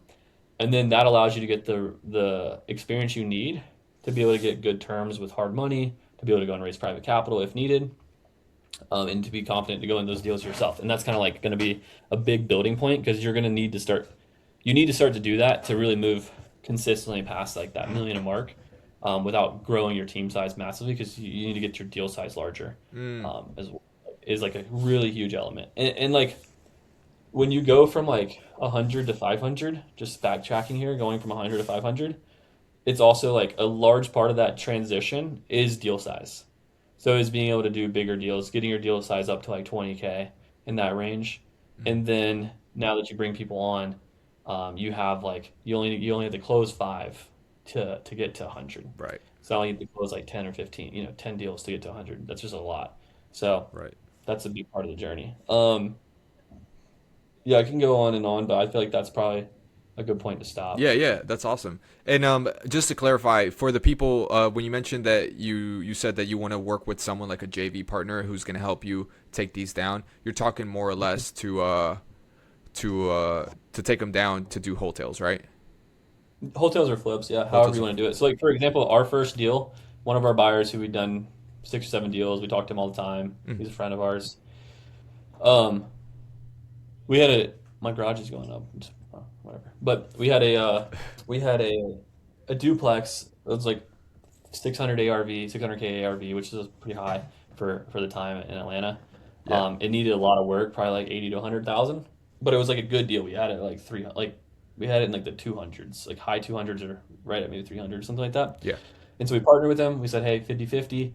and then that allows you to get the experience you need to be able to get good terms with hard money, to be able to go and raise private capital if needed, and to be confident to go in those deals yourself. And that's kind of like going to be a big building point, because you're going to need to start. You need to start to do that to really move consistently past like that million mark, without growing your team size massively, because you need to get your deal size larger, Mm. as is like a really huge element. And like when you go from like 100 to 500, just backtracking here, going from 100 to 500, it's also like a large part of that transition is deal size. So is being able to do bigger deals, getting your deal size up to like 20K in that range. Mm. And then now that you bring people on, you have like you only have to close five to get to 100. Right. So I only need to close like 10 or 15, 10 deals to get to 100. That's just a lot. So Right. that's a big part of the journey. Yeah, I can go on and on, but I feel like that's probably a good point to stop. Yeah, yeah, that's awesome. And just to clarify, for the people, when you mentioned that you said that you want to work with someone like a JV partner who's going to help you take these down, you're talking more or less to take them down to do wholesales, right? Hotels or flips, yeah, however Hotels you are want to do it. So, like for example, our first deal, one of our buyers who we'd done 6 or 7 deals, we talked to him all the time. mm, He's a friend of ours. Um, we had a my garage is going up, whatever. But we had a duplex. It was like 600 ARV, 600K ARV, which is pretty high for the time in Atlanta. yeah, It needed a lot of work, probably like 80 to 100,000, but it was like a good deal. We had it like we had it in like the 200s, like high 200s, or right at maybe 300, something like that. yeah, And so we partnered with them. We said, hey, 50-50.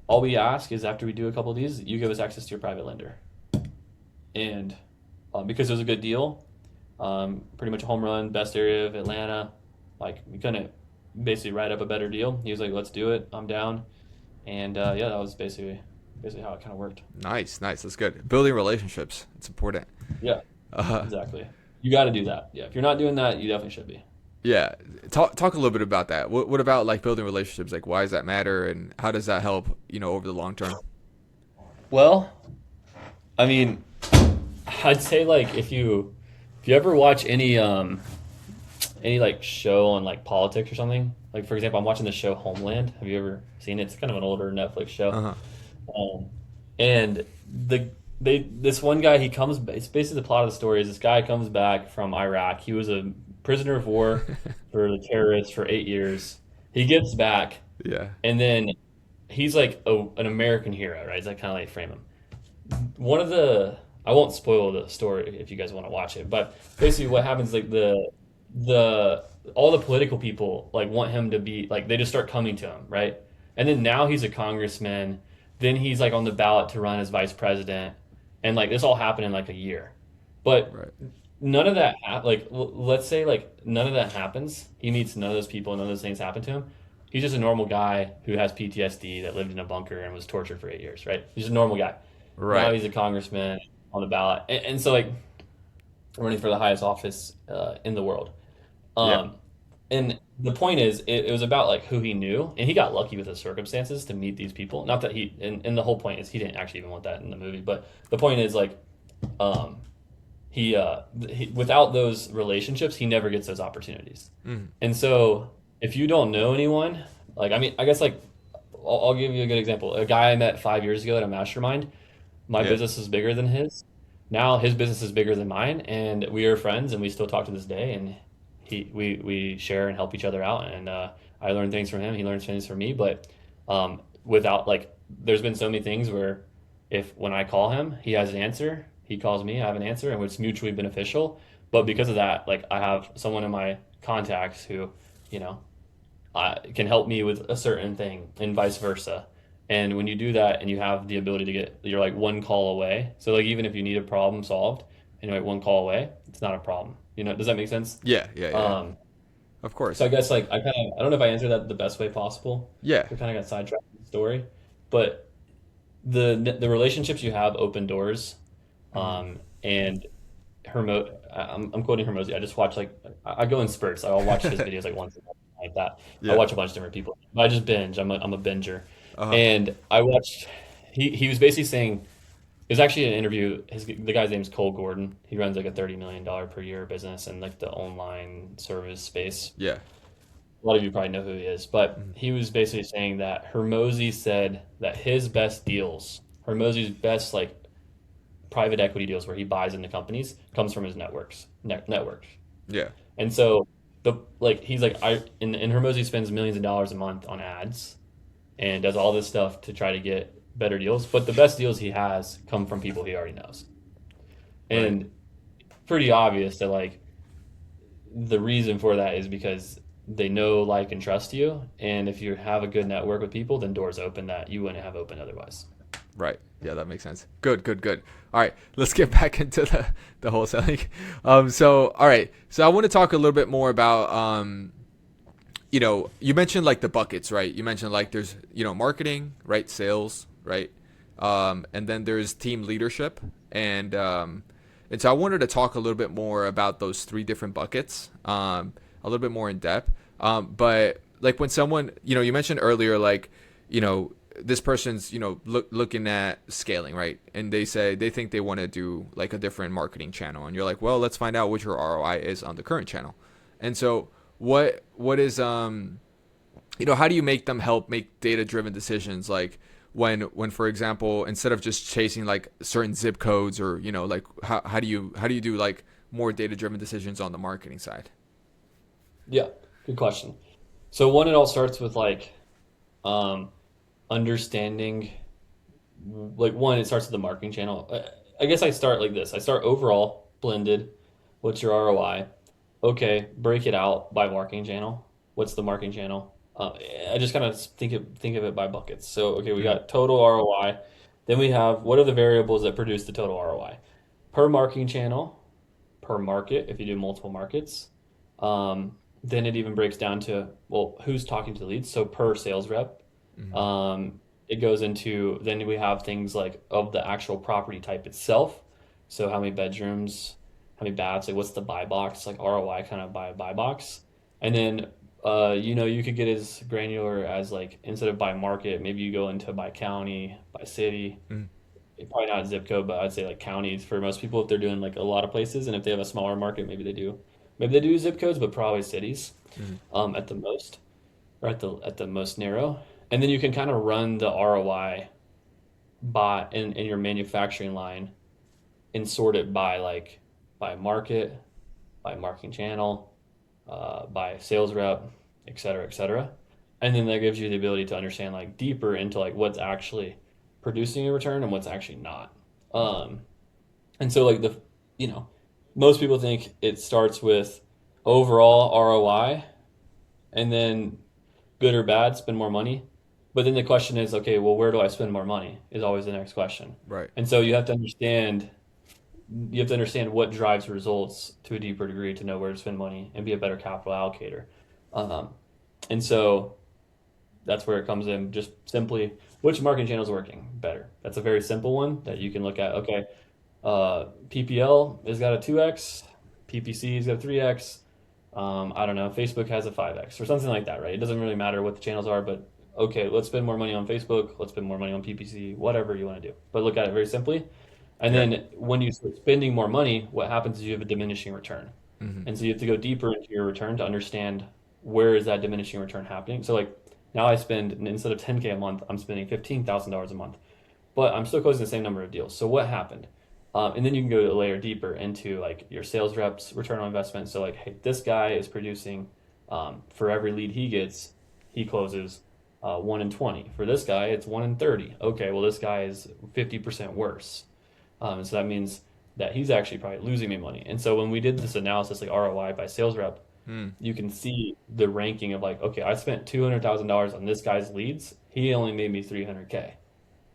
All we ask is after we do a couple of these, you give us access to your private lender. And because it was a good deal, pretty much a home run, best area of Atlanta, like we couldn't basically write up a better deal. He was like, let's do it. I'm down. And yeah, that was basically how it kind of worked. nice, nice. That's good. Building relationships, it's important. Yeah, Uh, exactly. You got to do that. Yeah, if you're not doing that, you definitely should be. yeah, talk a little bit about that. What about like building relationships? Like, why does that matter, and how does that help? Over the long term. Well, I mean, I'd say like if you ever watch any like show on like politics or something, like for example, I'm watching the show Homeland. Have you ever seen it? It's kind of an older Netflix show. Uh huh. Um, and this one guy, he comes. It's basically the plot of the story is this guy comes back from Iraq. He was a prisoner of war for the terrorists for 8 years. He gets back, Yeah. and then he's like an American hero, right? Is that kind of like frame him? One of the I won't spoil the story if you guys want to watch it, but basically what happens, like the all the political people like want him to be like, they just start coming to him, right? And then now he's a congressman, then he's like on the ballot to run as vice president, and like this all happened in like a year. But Right. none of that like let's say like none of that happens. He meets none of those people, none of those things happen to him. He's just a normal guy who has PTSD, that lived in a bunker and was tortured for 8 years, right? He's a normal guy. Now Right. he's a congressman on the ballot, and so like running for the highest office in the world. Yeah. Um, and the point is, it was about like who he knew, and he got lucky with the circumstances to meet these people. Not that and the whole point is he didn't actually even want that in the movie, but the point is like, um, he without those relationships, he never gets those opportunities. Mm. And so if you don't know anyone, like I mean, I guess like I'll give you a good example. A guy I met 5 years ago at a mastermind. My Yeah. business is bigger than his. Now his business is bigger than mine, and we are friends, and we still talk to this day. And we share and help each other out, and I learn things from him. He learns things from me. But without like, there's been so many things where if when I call him, he has an answer. He calls me, I have an answer, and it's mutually beneficial. But Hmm. because of that, like I have someone in my contacts who, you know, can help me with a certain thing, and vice versa. And when you do that, and you have the ability to get, you're like one call away. So like even if you need a problem solved, and you're like one call away, it's not a problem. You know, does that make sense? Yeah, yeah, yeah. Um, Of so course. I guess like I don't know if I answered that the best way possible. Yeah. We kind of got sidetracked in the story, but the relationships you have open doors. Hmm. And I'm quoting Hermosi. I just watch like I go in spurts. I'll watch his videos like once a month like that. I Yeah. watch a bunch of different people. But I just binge. I'm a binger. Uh-huh. And I watched he was basically saying it was actually an interview. The guy's name's Cole Gordon. He runs like a $30 million per year business in like the online service space. Yeah. A lot of you probably know who he is, but Mhm. he was basically saying that Hermosi said that his best deals, Hermosi's best like private equity deals where he buys into companies comes from his networks. Yeah. And so the like he's like I in Hermosi spends millions of dollars a month on ads and does all this stuff to try to get better deals, but the best deals he has come from people he already knows. Right. And pretty obvious that like the reason for that is because they know, like, and trust you. And if you have a good network with people, then doors open that you wouldn't have open otherwise. Right. Yeah, that makes sense. Good, good, good. All right, let's get back into the wholesaling. So all right, so I want to talk a little bit more about you mentioned like the buckets, right? You mentioned like there's marketing, right? Sales, right? And then there's team leadership, and so I wanted to talk a little bit more about those three different buckets, a little bit more in depth. But like when someone, you mentioned earlier, like you know this person's looking at scaling, right? And they say they think they want to do like a different marketing channel, and you're like, well, let's find out what your ROI is on the current channel. And so what is how do you make them help make data driven decisions, like when for example, instead of just chasing like certain zip codes, or like how do you do like more data driven decisions on the marketing side? Yeah, good question. So one, it all starts with like um, understanding. Like one, it starts with the marketing channel. I guess I start like this. I start overall blended. What's your ROI? Okay, break it out by marketing channel. What's the marketing channel? I just kind of think of it by buckets. So okay, we Mm, got total ROI. Then we have what are the variables that produce the total ROI per marketing channel, per market if you do multiple markets. Then it even breaks down to, well, who's talking to the leads. So per sales rep. mm, It goes into, then we have things like of the actual property type itself. So how many bedrooms, how many baths, like what's the buy box, like ROI kind of by a buy box. And then you could get as granular as like instead of by market, maybe you go into by county, by city. mm, Probably not zip code, but I'd say like counties for most people if they're doing like a lot of places. And if they have a smaller market, maybe they do. Maybe they do zip codes, but probably cities mm. at the most, or at the most narrow. And then you can kind of run the ROI by in your manufacturing line and sort it by like by market, by marketing channel, by sales rep, et cetera, et cetera. And then that gives you the ability to understand like deeper into like what's actually producing a return and what's actually not. Um, and so like you know, most people think it starts with overall ROI and then good or bad, spend more money. But then the question is, okay, well, where do I spend more money? Is always the next question. Right. And so you have to understand what drives results to a deeper degree to know where to spend money and be a better capital allocator. Um, and so that's where it comes in. Just simply, which marketing channel is working better? That's a very simple one that you can look at. Okay, PPL has got a 2x, PPC has got a 3x. I don't know, Facebook has a 5x or something like that, right? It doesn't really matter what the channels are, but okay, let's spend more money on Facebook, let's spend more money on PPC, whatever you want to do. But look at it very simply. And Yeah. then when you start spending more money, what happens is you have a diminishing return. Hmm. And so you have to go deeper into your return to understand. where is that diminishing return happening? So like now I spend, instead of 10K a month, I'm spending $15,000 a month, but I'm still closing the same number of deals. So what happened? And then you can go a layer deeper into like your sales reps return on investment. So like, hey, this guy is producing, for every lead he gets, he closes 1 in 20. For this guy, it's 1 in 30. Okay, well this guy is 50% worse. And so that means that he's actually probably losing me money. And so when we did this analysis, like ROI by sales rep, Mm, you can see the ranking of like, okay, I spent $200,000 on this guy's leads. He only made me 300K.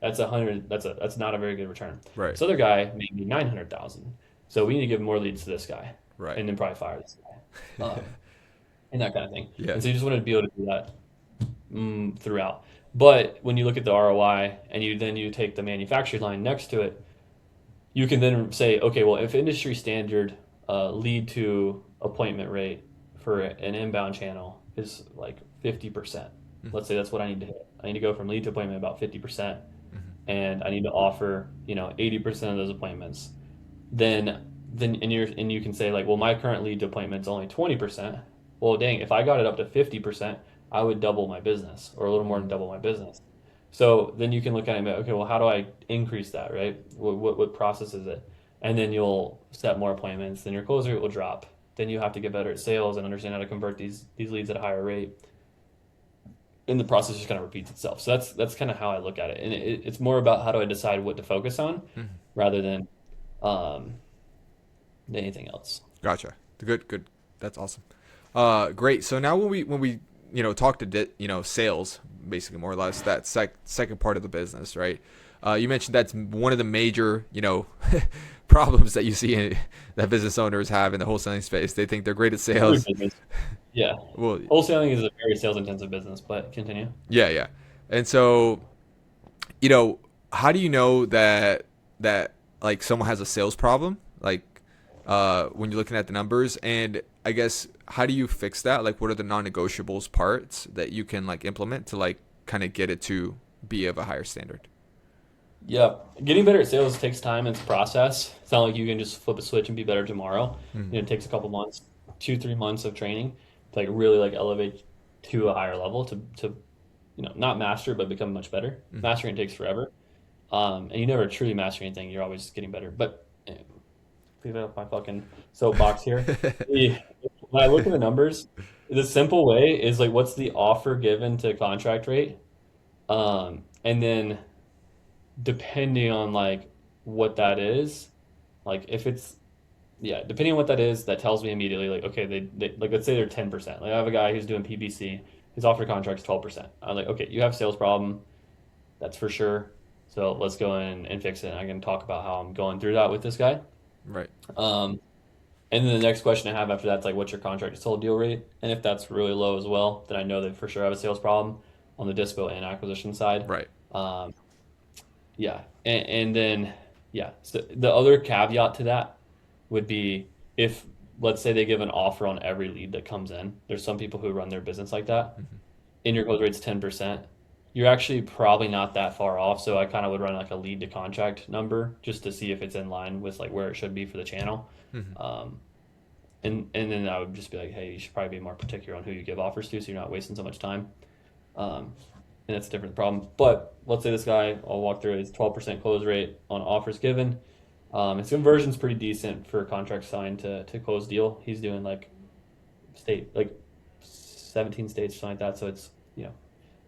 That's 100. That's not a very good return. right. This other guy made me 900,000. So we need to give more leads to this guy, Right. and then probably fire this guy, and that kind of thing. Yeah. And so you just wanted to be able to do that throughout. But when you look at the ROI and you take the manufacturing line next to it, you can then say, okay, well, if industry standard lead to appointment rate for an inbound channel is like 50%, let's say that's what I need to hit. I need to go from lead to appointment about 50%, and I need to offer 80% of those appointments. Then you can say like, well, my current lead to appointment is only 20%. Well, dang, if I got it up to 50%, I would double my business, or a little more than double my business. So then you can look at it and be like, okay, well, how do I increase that, right? What process is it? And then you'll set more appointments, then your close rate will drop. Then you have to get better at sales and understand how to convert these leads at a higher rate. And the process just kind of repeats itself. So that's kind of how I look at it. And it's more about how do I decide what to focus on Mhm. rather um, than anything else. Gotcha. Good. Good. That's awesome. Great. So now when we talk to sales, basically more or less that second part of the business, right? You mentioned that's one of the major problems that you see that business owners have in the wholesaling space. They think they're great at Every sales. business. Yeah. Well, Wholesaling is a very sales intensive business, but continue. yeah, yeah. And so, how do you know that like someone has a sales problem? Like when you're looking at the numbers, and I guess how do you fix that? Like, what are the non-negotiables parts that you can like implement to like kind of get it to be of a higher standard? Yeah, getting better at sales takes time. It's a process. It's not like you can just flip a switch and be better tomorrow. Mm-hmm. It takes a couple months, 2, 3 months of training to like really like elevate to a higher level to not master but become much better. Mastering takes forever, and you never truly master anything. You're always getting better. But pick up my fucking soapbox here. The, when I look at the numbers, the simple way is like, what's the offer given to contract rate, and then depending on like what that is, like if it's yeah, depending on what that is, that tells me immediately like okay, they like let's say they're 10%. Like I have a guy who's doing PPC, his offer contract's 12%. I'm like, okay, you have a sales problem, that's for sure. So let's go in and fix it. And I can talk about how I'm going through that with this guy. Right. Um, and then the next question I have after that's like, what's your contract to sold deal rate? And if that's really low as well, then I know that for sure I have a sales problem on the dispo and acquisition side. Right. Um, yeah, and then yeah, so the other caveat to that would be if let's say they give an offer on every lead that comes in. There's some people who run their business like that. And your close rate's 10%. You're actually probably not that far off. So I kind of would run like a lead to contract number just to see if it's in line with like where it should be for the channel. Mm-hmm. Um, and then I would just be like, hey, you should probably be more particular on who you give offers to, so you're not wasting so much time. Um, and that's a different problem. But let's say this guy, I'll walk through his 12% close rate on offers given. His conversion's pretty decent for a contract signed to close deal. He's doing like 17 states, something like that. So it's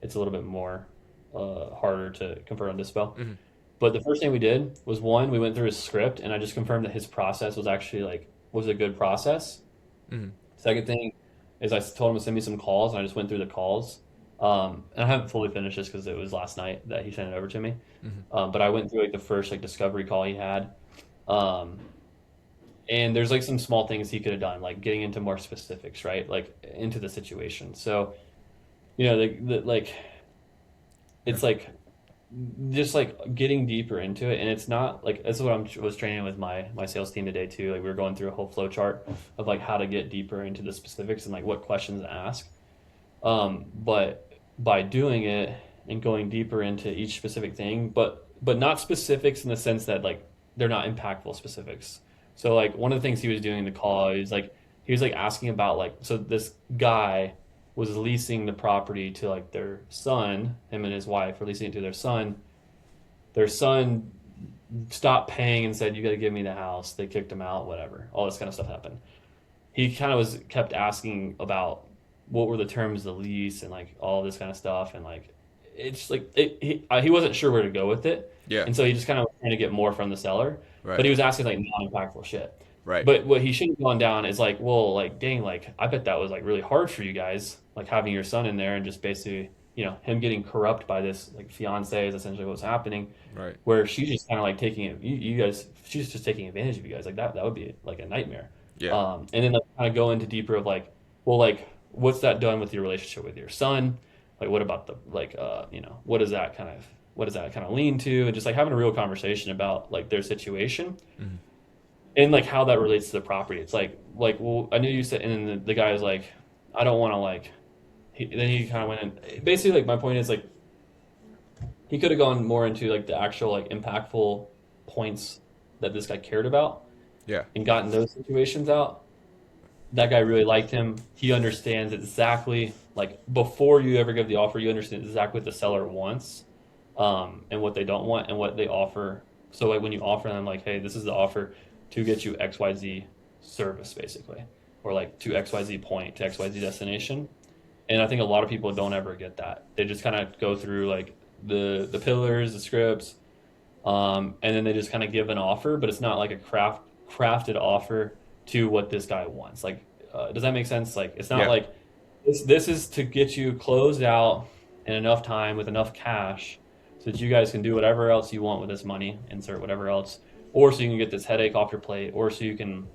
it's a little bit more harder to convert on Dispel. Mm-hmm. But the first thing we did was one, we went through his script and I just confirmed that his process was actually was a good process. Mm-hmm. Second thing is I told him to send me some calls and I just went through the calls. And I haven't fully finished this because it was last night that he sent it over to me. Mm-hmm. But I went through like the first like discovery call he had. Um, and there's like some small things he could have done, like getting into more specifics, right? Like into the situation. So, like Yeah. it's like just like getting deeper into it, and it's not like that's what I was training with my sales team today too. Like we were going through a whole flow chart of like how to get deeper into the specifics and like what questions to ask. But by doing it and going deeper into each specific thing, but not specifics in the sense that like they're not impactful specifics. So like one of the things he was doing in the call, he was like asking about like so this guy was leasing the property to like their son, him and his wife were leasing it to their son. Their son stopped paying and said, "You got to give me the house." They kicked him out, whatever. All this kind of stuff happened. He kind of was kept asking about what were the terms of the lease and like all this kind of stuff, and like it's like he wasn't sure where to go with it, Yeah. and so he just kind of was trying to get more from the seller, but Right. he was asking like non-impactful shit. Right. But what he should have gone down is like, well, like, dang, like, I bet that was like really hard for you guys, like having your son in there and just basically, him getting corrupt by this like fiance is essentially what's happening, Right. where she's just kind of like taking it, you guys, she's just taking advantage of you guys. Like that would be like a nightmare. Yeah. And then like kind of go into deeper of like, well, like, what's that done with your relationship with your son? Like, what about the like, what does that kind of lean to? And just like having a real conversation about like their situation Mhm. and like how that relates to the property. It's like well, I knew you said, and then the guy is like, I don't want to like. Then he kind of went in. Basically, like my point is like he could have gone more into like the actual like impactful points that this guy cared about Yeah. and gotten those situations out. That guy really liked him. He understands exactly like before you ever give the offer, you understand exactly what the seller wants, and what they don't want and what they offer. So like when you offer them like, hey, this is the offer to get you XYZ service basically, or like to XYZ point to XYZ destination. And I think a lot of people don't ever get that. They just kind of go through like the pillars, the scripts, and then they just kind of give an offer, but it's not like a crafted offer to what this guy wants. Like, does that make sense? Like, it's not Yeah. like this is to get you closed out in enough time with enough cash so that you guys can do whatever else you want with this money, insert whatever else, or so you can get this headache off your plate, or so you can,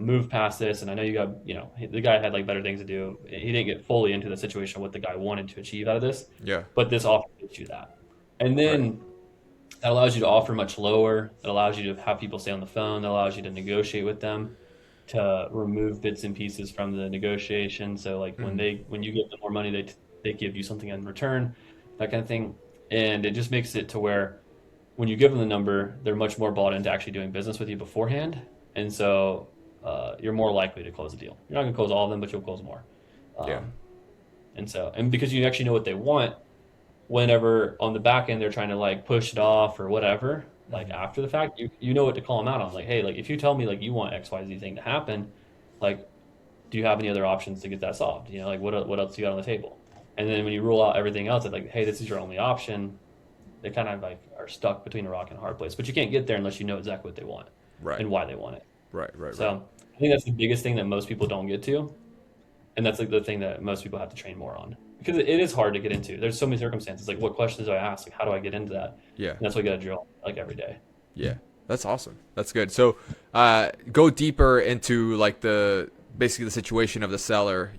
move past this. And I know you got, the guy had like better things to do. He didn't get fully into the situation of what the guy wanted to achieve out of this, Yeah. but this offer gets you that. And Right. then that allows you to offer much lower. It allows you to have people stay on the phone. That allows you to negotiate with them, to remove bits and pieces from the negotiation. So like Mhm. when you give them more money, they give you something in return, that kind of thing. And it just makes it to where when you give them the number, they're much more bought into actually doing business with you beforehand. And so you're more likely to close a deal. You're not going to close all of them, but you'll close more. Yeah. Um, and because you actually know what they want, whenever on the back end they're trying to like push it off or whatever, like Mhm. after the fact, you know what to call them out on. Like, hey, like if you tell me like you want XYZ thing to happen, like, do you have any other options to get that solved? Like what else you got on the table? And then when you rule out everything else, it's like, hey, this is your only option. They kind of like are stuck between a rock and a hard place. But you can't get there unless you know exactly what they want Right. and why they want it. Right. Right. Right. So I think that's the biggest thing that most people don't get to, and that's like the thing that most people have to train more on because it is hard to get into. There's so many circumstances. Like, what questions do I ask? Like, how do I get into that? Yeah. And that's what you got to drill like every day. Yeah. That's awesome. That's good. So, go deeper into like basically the situation of the seller,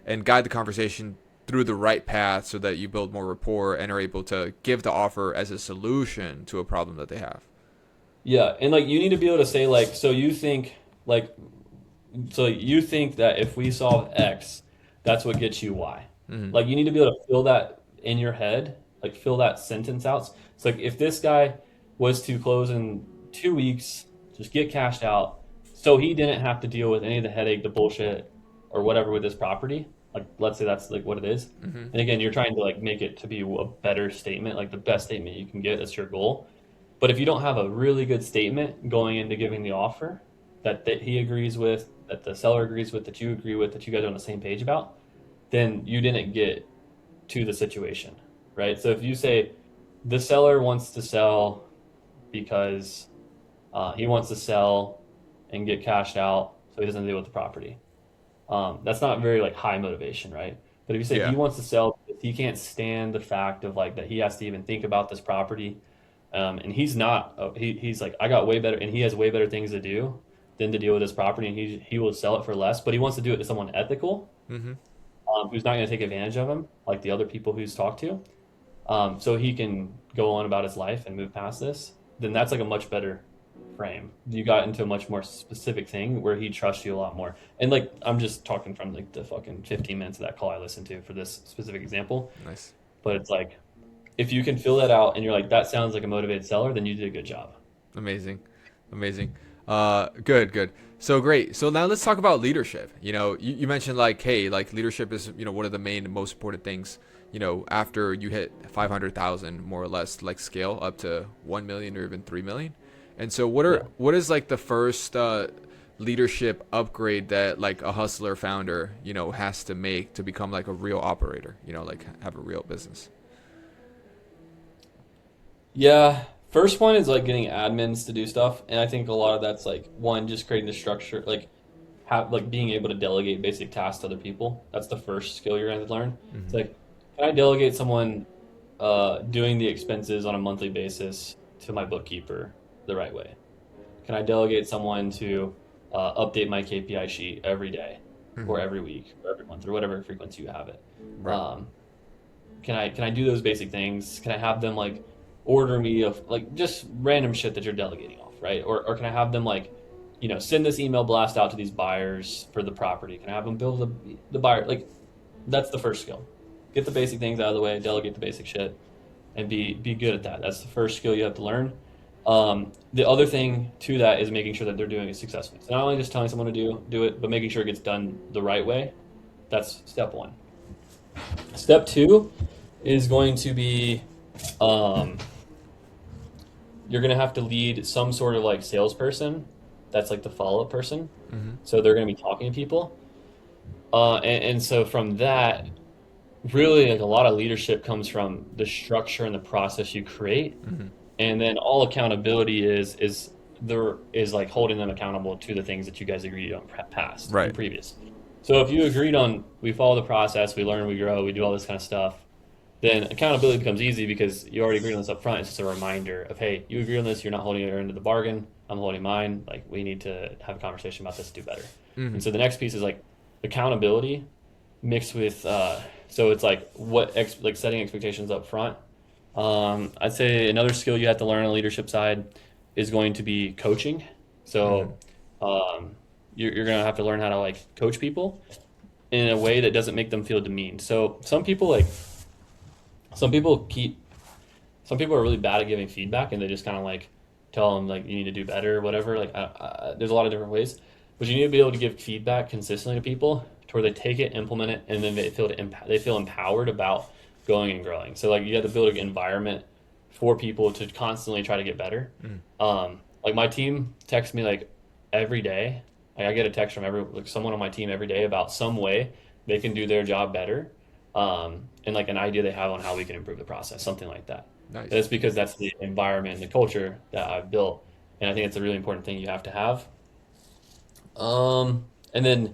and guide the conversation through the right path so that you build more rapport and are able to give the offer as a solution to a problem that they have. Yeah, and like you need to be able to say like, like, so you think that if we solve X, that's what gets you Y. Hmm. Like you need to be able to fill that in your head, like fill that sentence out. It's like if this guy was to close in 2 weeks, just get cashed out, so he didn't have to deal with any of the headache, the bullshit, or whatever with this property. Like let's say that's like what it is. Hmm. And again, you're trying to like make it to be a better statement, like the best statement you can get. That's your goal. But if you don't have a really good statement going into giving the offer that he agrees with, that the seller agrees with, that you agree with, that you guys are on the same page about, then you didn't get to the situation, right? So if you say the seller wants to sell because he wants to sell and get cashed out so he doesn't deal with the property, that's not very like high motivation, right? But if you say he Yeah. wants to sell because he can't stand the fact of like that he has to even think about this property, and he's not he's like I got way better and he has way better things to do than to deal with this property, and he will sell it for less, but he wants to do it to someone ethical, Hmm. who's not going to take advantage of him like the other people who's talked to, so he can go on about his life and move past this. Then that's like a much better frame. You got into a much more specific thing where he trusts you a lot more. And like I'm just talking from like the fucking 15 minutes of that call I listened to for this specific example, Nice. but it's like if you can fill that out and you're like that sounds like a motivated seller, then you did a good job. Amazing. Amazing. Good, good. So great. So now let's talk about leadership. You mentioned like, hey, like leadership is, one of the main and most important things, after you hit 500,000 more or less, like scale up to 1 million or even 3 million. And so Yeah. what is like the first leadership upgrade that like a hustler founder, has to make to become like a real operator, like have a real business? Yeah. First one is like getting admins to do stuff, and I think a lot of that's like one, just creating the structure, like have like being able to delegate basic tasks to other people. That's the first skill you're going to learn. It's Hmm. like, can I delegate someone doing the expenses on a monthly basis to my bookkeeper the right way? Can I delegate someone to update my KPI sheet every day or Hmm. every week or every month or whatever frequency you have it? Right. Um, can I do those basic things? Can I have them like order me of like just random shit that you're delegating off, right? Or can I have them like, send this email blast out to these buyers for the property? Can I have them build the buyer? Like that's the first skill. Get the basic things out of the way, delegate the basic shit, and be good at that. That's the first skill you have to learn. The other thing to that is making sure that they're doing it successfully. So not only just telling someone to do it, but making sure it gets done the right way. That's step one. Step two is going to be um, you're going to have to lead some sort of like salesperson that's like the follow up person. Hmm. So they're going to be talking to people. And so from that, really like a lot of leadership comes from the structure and the process you create. Hmm. And then all accountability is like holding them accountable to the things that you guys agreed on past and Right. previous. So if you agreed on we follow the process, we learn, we grow, we do all this kind of stuff, then accountability becomes easy because you already agreed on this up front. It's just a reminder of, hey, you agree on this, you're not holding your end of the bargain, I'm holding mine. Like we need to have a conversation about this to do better. And Hmm. so the next piece is like accountability mixed with so it's like like setting expectations up front. I'd say another skill you have to learn on the leadership side is going to be coaching. Hmm. So um, you're going to have to learn how to like coach people in a way that doesn't make them feel demeaned. So some people keep some people are really bad at giving feedback, and they just kind of like tell them like you need to do better or whatever. Like there's a lot of different ways, but you need to be able to give feedback consistently to people to where they take it, implement it, and then they feel empowered about going and growing. So like you have to build an environment for people to constantly try to get better. Hmm. Like my team texts me like every day. Like I get a text from like someone on my team every day about some way they can do their job better, and like an idea they have on how we can improve the process, something like that. Nice. That's because that's the environment and the culture that I've built, and I think it's a really important thing you have to have. And then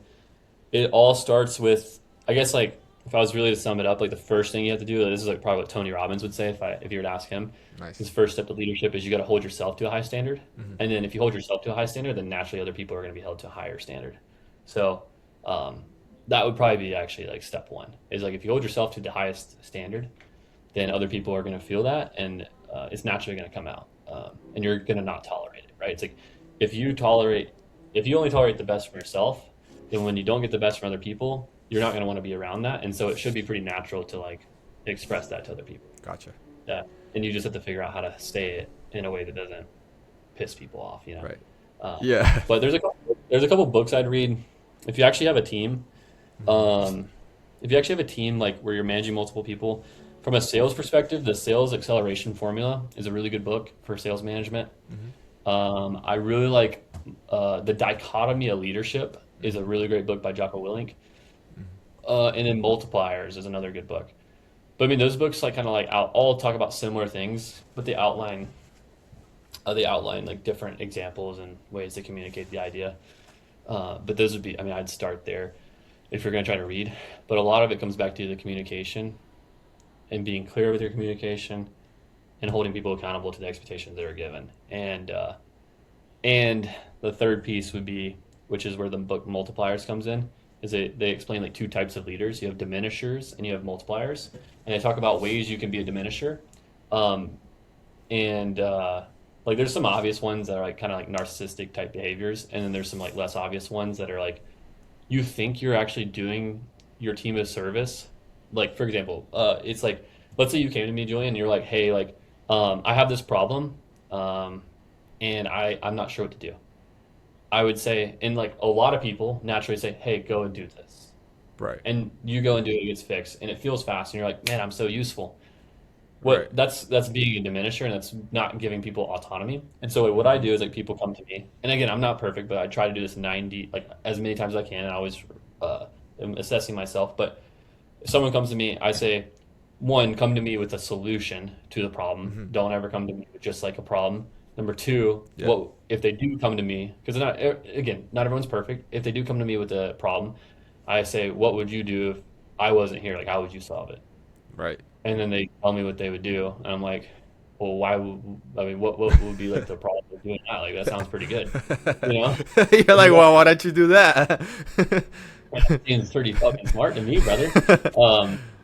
it all starts with, I guess, like if I was really to sum it up, like the first thing you have to do, this is like probably what Tony Robbins would say if you were to ask him. Nice. His first step to leadership is you got to hold yourself to a high standard, Hmm. and then if you hold yourself to a high standard, then naturally other people are going to be held to a higher standard. So um, that would probably be actually like step one is like if you hold yourself to the highest standard, then other people are going to feel that, and it's naturally going to come out, and you're going to not tolerate it, right? It's like if you tolerate, if you only tolerate the best from yourself, then when you don't get the best from other people, you're not going to want to be around that, and so it should be pretty natural to like express that to other people. Gotcha. Yeah, and you just have to figure out how to say it in a way that doesn't piss people off, you know. Right. Uh, Yeah. but there's a couple books I'd read if you actually have a team. Hmm. Um, if you actually have a team like where you're managing multiple people, from a sales perspective, the Sales Acceleration Formula is a really good book for sales management. Hmm. I really like The Dichotomy of Leadership is Hmm. a really great book by Jocko Willink. And then Multipliers is another good book. But I mean, those books like kind of like all talk about similar things, but they outline like different examples and ways to communicate the idea. But those would be, I mean, I'd start there if you're going to try to read. But a lot of it comes back to the communication and being clear with your communication and holding people accountable to the expectations that are given. And the third piece would be, which is where the book Multipliers comes in, is they explain like two types of leaders. You have diminishers and you have multipliers, and they talk about ways you can be a diminisher. Um, and like there's some obvious ones that are like kind of like narcissistic type behaviors, and then there's some like less obvious ones that are like you think you're actually doing your team a service. Like for example, it's like let's say you came to me, Julian, and you're like, hey, like I have this problem, and I'm not sure what to do. I would say, and like a lot of people naturally say, hey, go and do this. Right. And you go and do it, it gets fixed, and it feels fast, and you're like, man, I'm so useful. Right. That's being a diminisher, and that's not giving people autonomy. And so what I Mm-hmm. do is like people come to me, and again, I'm not perfect, but I try to do this 90 like as many times as I can, and I always am assessing myself. But if someone comes to me, I say, one, come to me with a solution to the problem. Mm-hmm. Don't ever come to me with just like a problem. Number two, Yeah. what if they do come to me? Because not again, not everyone's perfect. If they do come to me with a problem, I say, what would you do if I wasn't here? Like, how would you solve it? Right. And then they tell me what they would do, and I'm like, well, why would I mean, what would be like the problem with doing that? Like, that sounds pretty good, you know? You're like, well, why don't you do that? Seems pretty fucking smart to me, brother.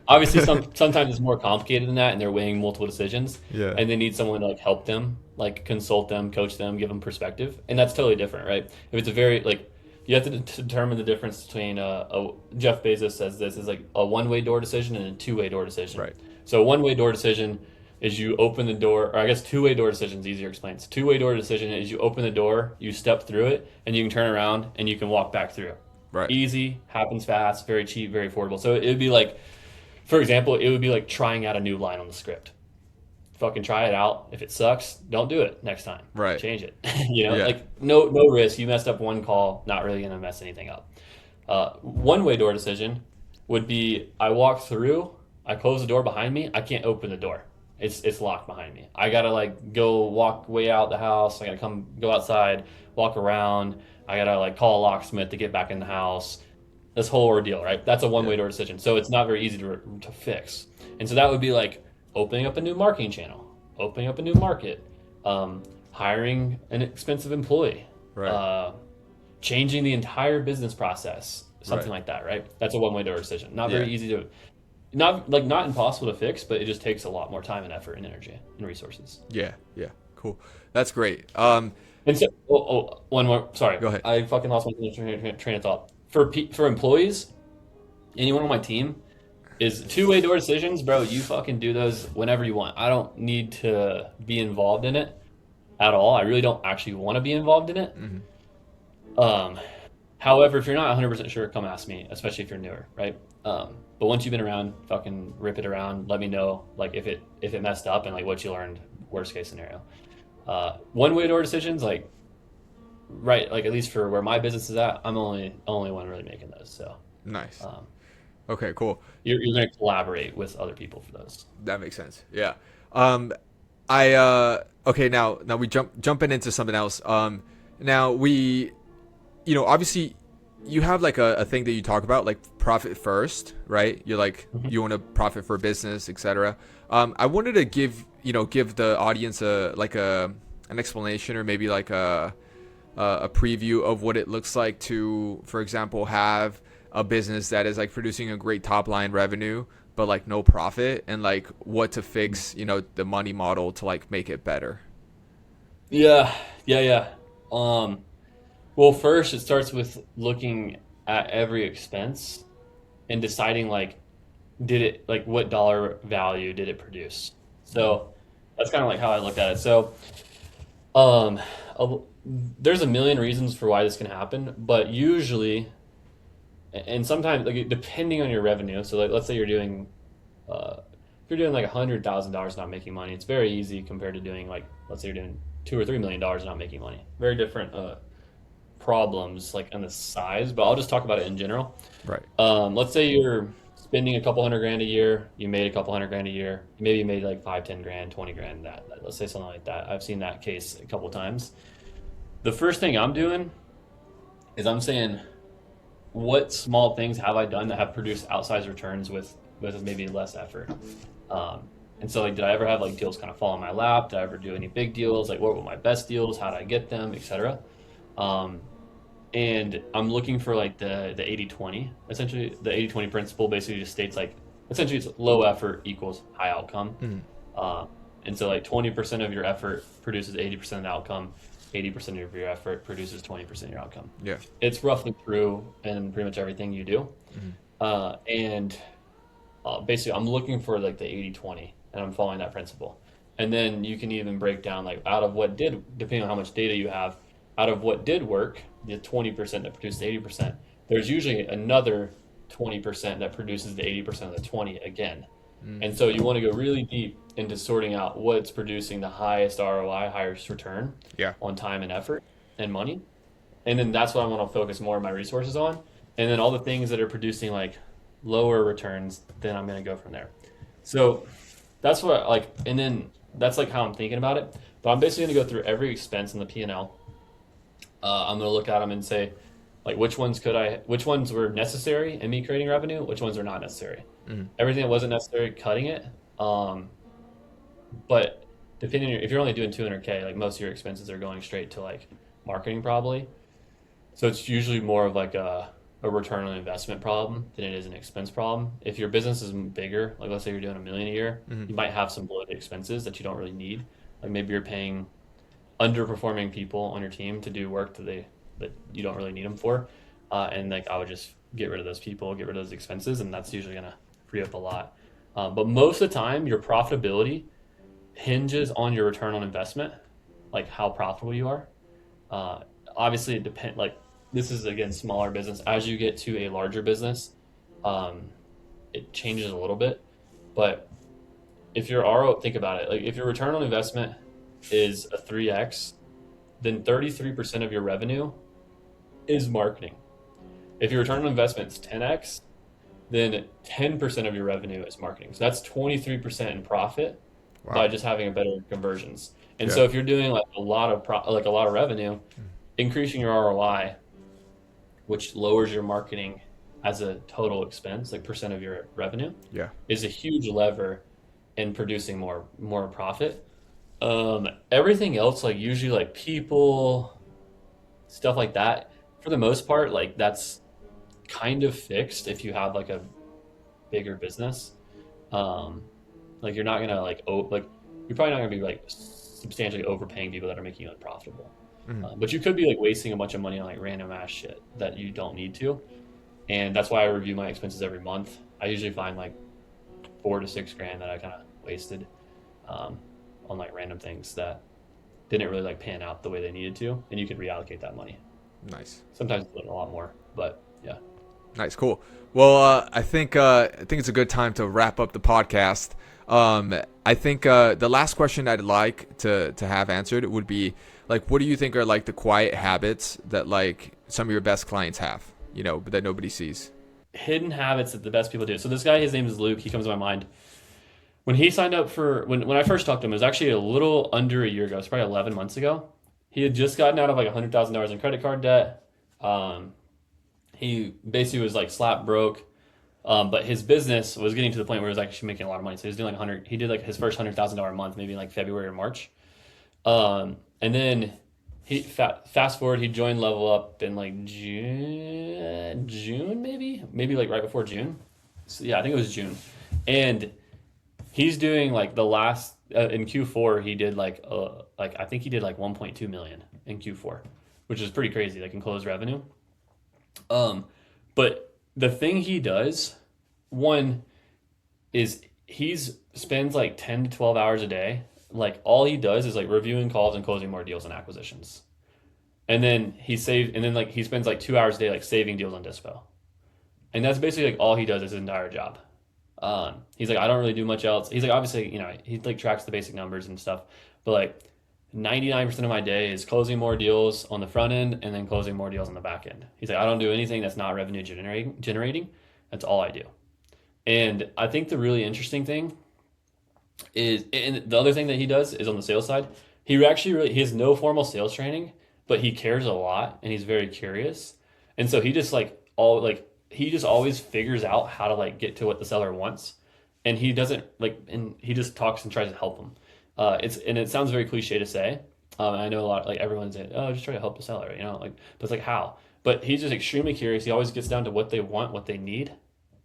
Obviously, sometimes it's more complicated than that, and they're weighing multiple decisions, Yeah. and they need someone to like help them, like consult them, coach them, give them perspective, and that's totally different, right? If it's a very like, you have to determine the difference between Jeff Bezos says this is like a one-way door decision and a two-way door decision. Right. So a one-way door decision is you open the door, or I guess two-way door decision is easier to explain. So two-way door decision is you open the door, you step through it, and you can turn around and you can walk back through. Right. Easy, happens fast, very cheap, very affordable. So it would be like, for example, it would be like trying out a new line on the script. Fucking try it out. If it sucks, don't do it next time. Right. Change it. You know, Yeah. like no risk. You messed up one call, not really gonna mess anything up. One way door decision would be I walk through, I close the door behind me, I can't open the door. It's locked behind me. I gotta like go walk way out the house. I gotta go outside, walk around. I gotta like call a locksmith to get back in the house. This whole ordeal, right? That's a one Yeah. way door decision. So it's not very easy to fix. And so that would be like opening up a new marketing channel, opening up a new market, hiring an expensive employee, Right. uh, changing the entire business process, something Right. like that, right? That's a one way door decision. Not Yeah. very easy to, not impossible to fix, but it just takes a lot more time and effort and energy and resources. Yeah. Yeah. Cool. That's great. And so, one more. Sorry, Go ahead. I fucking lost my train of thought. For employees, anyone on my team is two-way door decisions, bro. You fucking do those whenever you want. I don't need to be involved in it at all. I really don't actually want to be involved in it. Hmm. Um, However, if you're not 100% sure, come ask me, especially if you're newer, right? But once you've been around, fucking rip it around. Let me know, like if it messed up and like what you learned. Worst case scenario. One-way door decisions, like right, like at least for where my business is at, I'm only one really making those. So Nice. um, Okay. Cool. you're going to collaborate with other people for those. That makes sense. Yeah. I okay, now we jumping into something else. Now we, obviously you have like a thing that you talk about, like profit first, right? You're like, Mhm. you want to profit for business, etc. I wanted to give the audience an explanation, or maybe like a preview of what it looks like to, for example, have a business that is like producing a great top line revenue but like no profit, and like what to fix, the money model to like make it better. Yeah, yeah. Um, well, first it starts with looking at every expense and deciding like, did it like what dollar value did it produce? So that's kind of like how I looked at it. So um, a- there's a million reasons for why this can happen, but usually, and sometimes like depending on your revenue. So like, let's say if you're doing like $100,000 not making money, it's very easy compared to doing like, let's say you're doing $2 or $3 million not making money. Very different problems like on the size, but I'll just talk about it in general. Right. Let's say you're spending a couple hundred grand a year, you made a couple hundred grand a year, maybe you made like 5, 10 grand, 20 grand, let's say something like that. I've seen that case a couple times. The first thing I'm doing is I'm saying, what small things have I done that have produced outsized returns with maybe less effort? And so like, did I ever have like deals kind of fall in my lap? Did I ever do any big deals? Like, what were my best deals? How did I get them, etc. Um, and I'm looking for like the 80/20. Essentially, the 80/20 principle basically just states like, essentially it's low effort equals high outcome. Mhm. Uh, and so like 20% of your effort produces 80% of the outcome. 80% of your effort produces 20% of your outcome. Yeah. It's roughly true in pretty much everything you do. Mhm. And basically, I'm looking for like the 80/20, and I'm following that principle. And then you can even break down like out of what did, depending on how much data you have, out of what did work, the 20% that produces 80%, there's usually another 20% that produces the 80% of the 20 again. Mm. And so you want to go really deep into sorting out what's producing the highest ROI, highest return Yeah. on time and effort and money. And then that's what I want to focus more of my resources on. And then all the things that are producing like lower returns, then I'm going to go from there. So that's what like, and then that's like how I'm thinking about it. But I'm basically going to go through every expense in the P&L. I'm going to look at them and say, like, which ones were necessary in me creating revenue, which ones are not necessary. Mm. Everything that wasn't necessary, cutting it. Um, but depending, if you're only doing 200K, like most of your expenses are going straight to like marketing probably. So it's usually more of like a return on investment problem than it is an expense problem. If your business is bigger, like let's say you're doing 1 million a year, Mm. you might have some bloated expenses that you don't really need. Like maybe you're paying underperforming people on your team to do work that you don't really need them for, and like I would just get rid of those people, get rid of those expenses, and that's usually gonna free up a lot. But most of the time, your profitability hinges on your return on investment, like how profitable you are. Uh, Obviously, it depends. Like this is again smaller business. As you get to a larger business, um, it changes a little bit. But if your RO, think about it. Like if your return on investment is a 3x, then 33% of your revenue is marketing. If your return on investment is 10x, then 10% of your revenue is marketing. So that's 23% in profit by Wow. just having a better conversions. And Yeah. so if you're doing like a lot of revenue, increasing your ROI, which lowers your marketing as a total expense, like percent of your revenue, Yeah. is a huge lever in producing more profit. Everything else, like usually like people, stuff like that, for the most part, like that's kind of fixed if you have like a bigger business. Um, like you're not gonna like you're probably not gonna be like substantially overpaying people that are making you unprofitable. Mm. But you could be like wasting a bunch of money on like random ass shit that you don't need to. And that's why I review my expenses every month. I usually find like 4 to 6 grand that I kind of wasted um, on like random things that didn't really like pan out the way they needed to, and you could reallocate that money. Nice. Sometimes a lot more, but yeah. Nice, cool. Well, I think it's a good time to wrap up the podcast. I think the last question I'd like to have answered would be like, what do you think are like the quiet habits that like some of your best clients have, you know, but that nobody sees? Hidden habits that the best people do. So this guy, his name is Luke. He comes to my mind. When he signed up for when I first talked to him, it was actually a little under a year ago. It's probably 11 months ago. He had just gotten out of like $100,000 in credit card debt. Um, he basically was like slap broke. But his business was getting to the point where he was actually making a lot of money. So he was doing like 100. He did like his first $100,000 month, maybe in like February or March. And then fast forward, he joined Level Up in like June maybe like right before June. So, yeah, I think it was June, and he's doing like the last in Q4. He did like I think he did like 1.2 million in Q4, which is pretty crazy, like in closed revenue. Um, but the thing he does, one is he's spends like 10 to 12 hours a day. Like all he does is like reviewing calls and closing more deals and acquisitions. And then like he spends like 2 hours a day like saving deals on Dispo. And that's basically like all he does is his entire job. He's like, I don't really do much else. He's like, obviously, he like tracks the basic numbers and stuff, but like 99% of my day is closing more deals on the front end and then closing more deals on the back end. He's like, I don't do anything that's not revenue generating. That's all I do. And I think the really interesting thing is, and the other thing that he does is on the sales side, he has no formal sales training, but he cares a lot and he's very curious. And so he just always figures out how to like get to what the seller wants. And he doesn't like, and he just talks and tries to help them. It sounds very cliche to say. I know a lot, like everyone's saying, oh, just try to help the seller, like, but it's like how? But he's just extremely curious. He always gets down to what they want, what they need,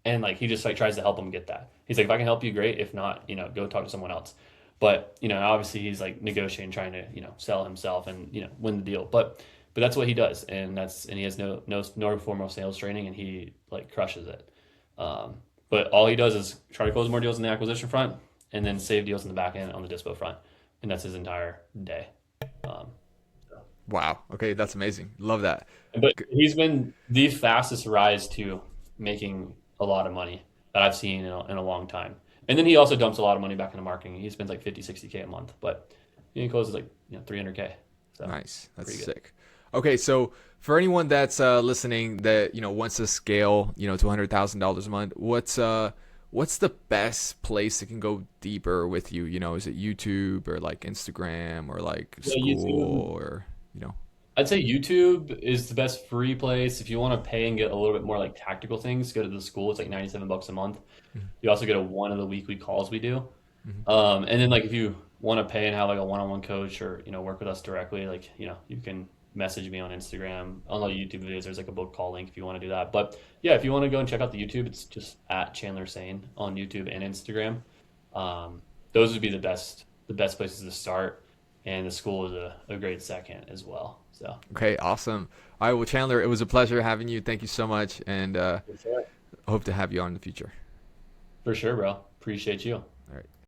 and like he just like tries to help them get that. He's like, if I can help you, great. If not, go talk to someone else. But obviously he's like negotiating, trying to sell himself and win the deal. But that's what he does, and he has no formal sales training, and he like crushes it. But all he does is try to close more deals in the acquisition front, and then save deals in the back end on the dispo front, and that's his entire day. Um, so. Wow. Okay, that's amazing. Love that. But he's been the fastest rise to making a lot of money that I've seen in a long time. And then he also dumps a lot of money back into marketing. He spends like 50, 60K a month, but he closes like 300K. So Nice. That's pretty good. sick. Okay, so for anyone that's listening that wants to scale to $100,000 a month, what's the best place that can go deeper with you? Is it YouTube or like Instagram or like Yeah, school YouTube. or I'd say YouTube is the best free place. If you want to pay and get a little bit more like tactical things, go to the school. It's like 97 bucks a month. Mhm, You also get a one of the weekly calls we do. mhm. And then like if you want to pay and have like a one-on-one coach or work with us directly, like you can message me on Instagram. On the YouTube videos, there's like a book call link if you want to do that. But yeah, if you want to go and check out the YouTube, it's just at Chandler Sain on YouTube and Instagram. Those would be the best places to start, and the school is a great second as well. So Okay, awesome. All right, well, Chandler, it was a pleasure having you. Thank you so much, and for sure, hope to have you on in the future. for sure, bro. Appreciate you. All right.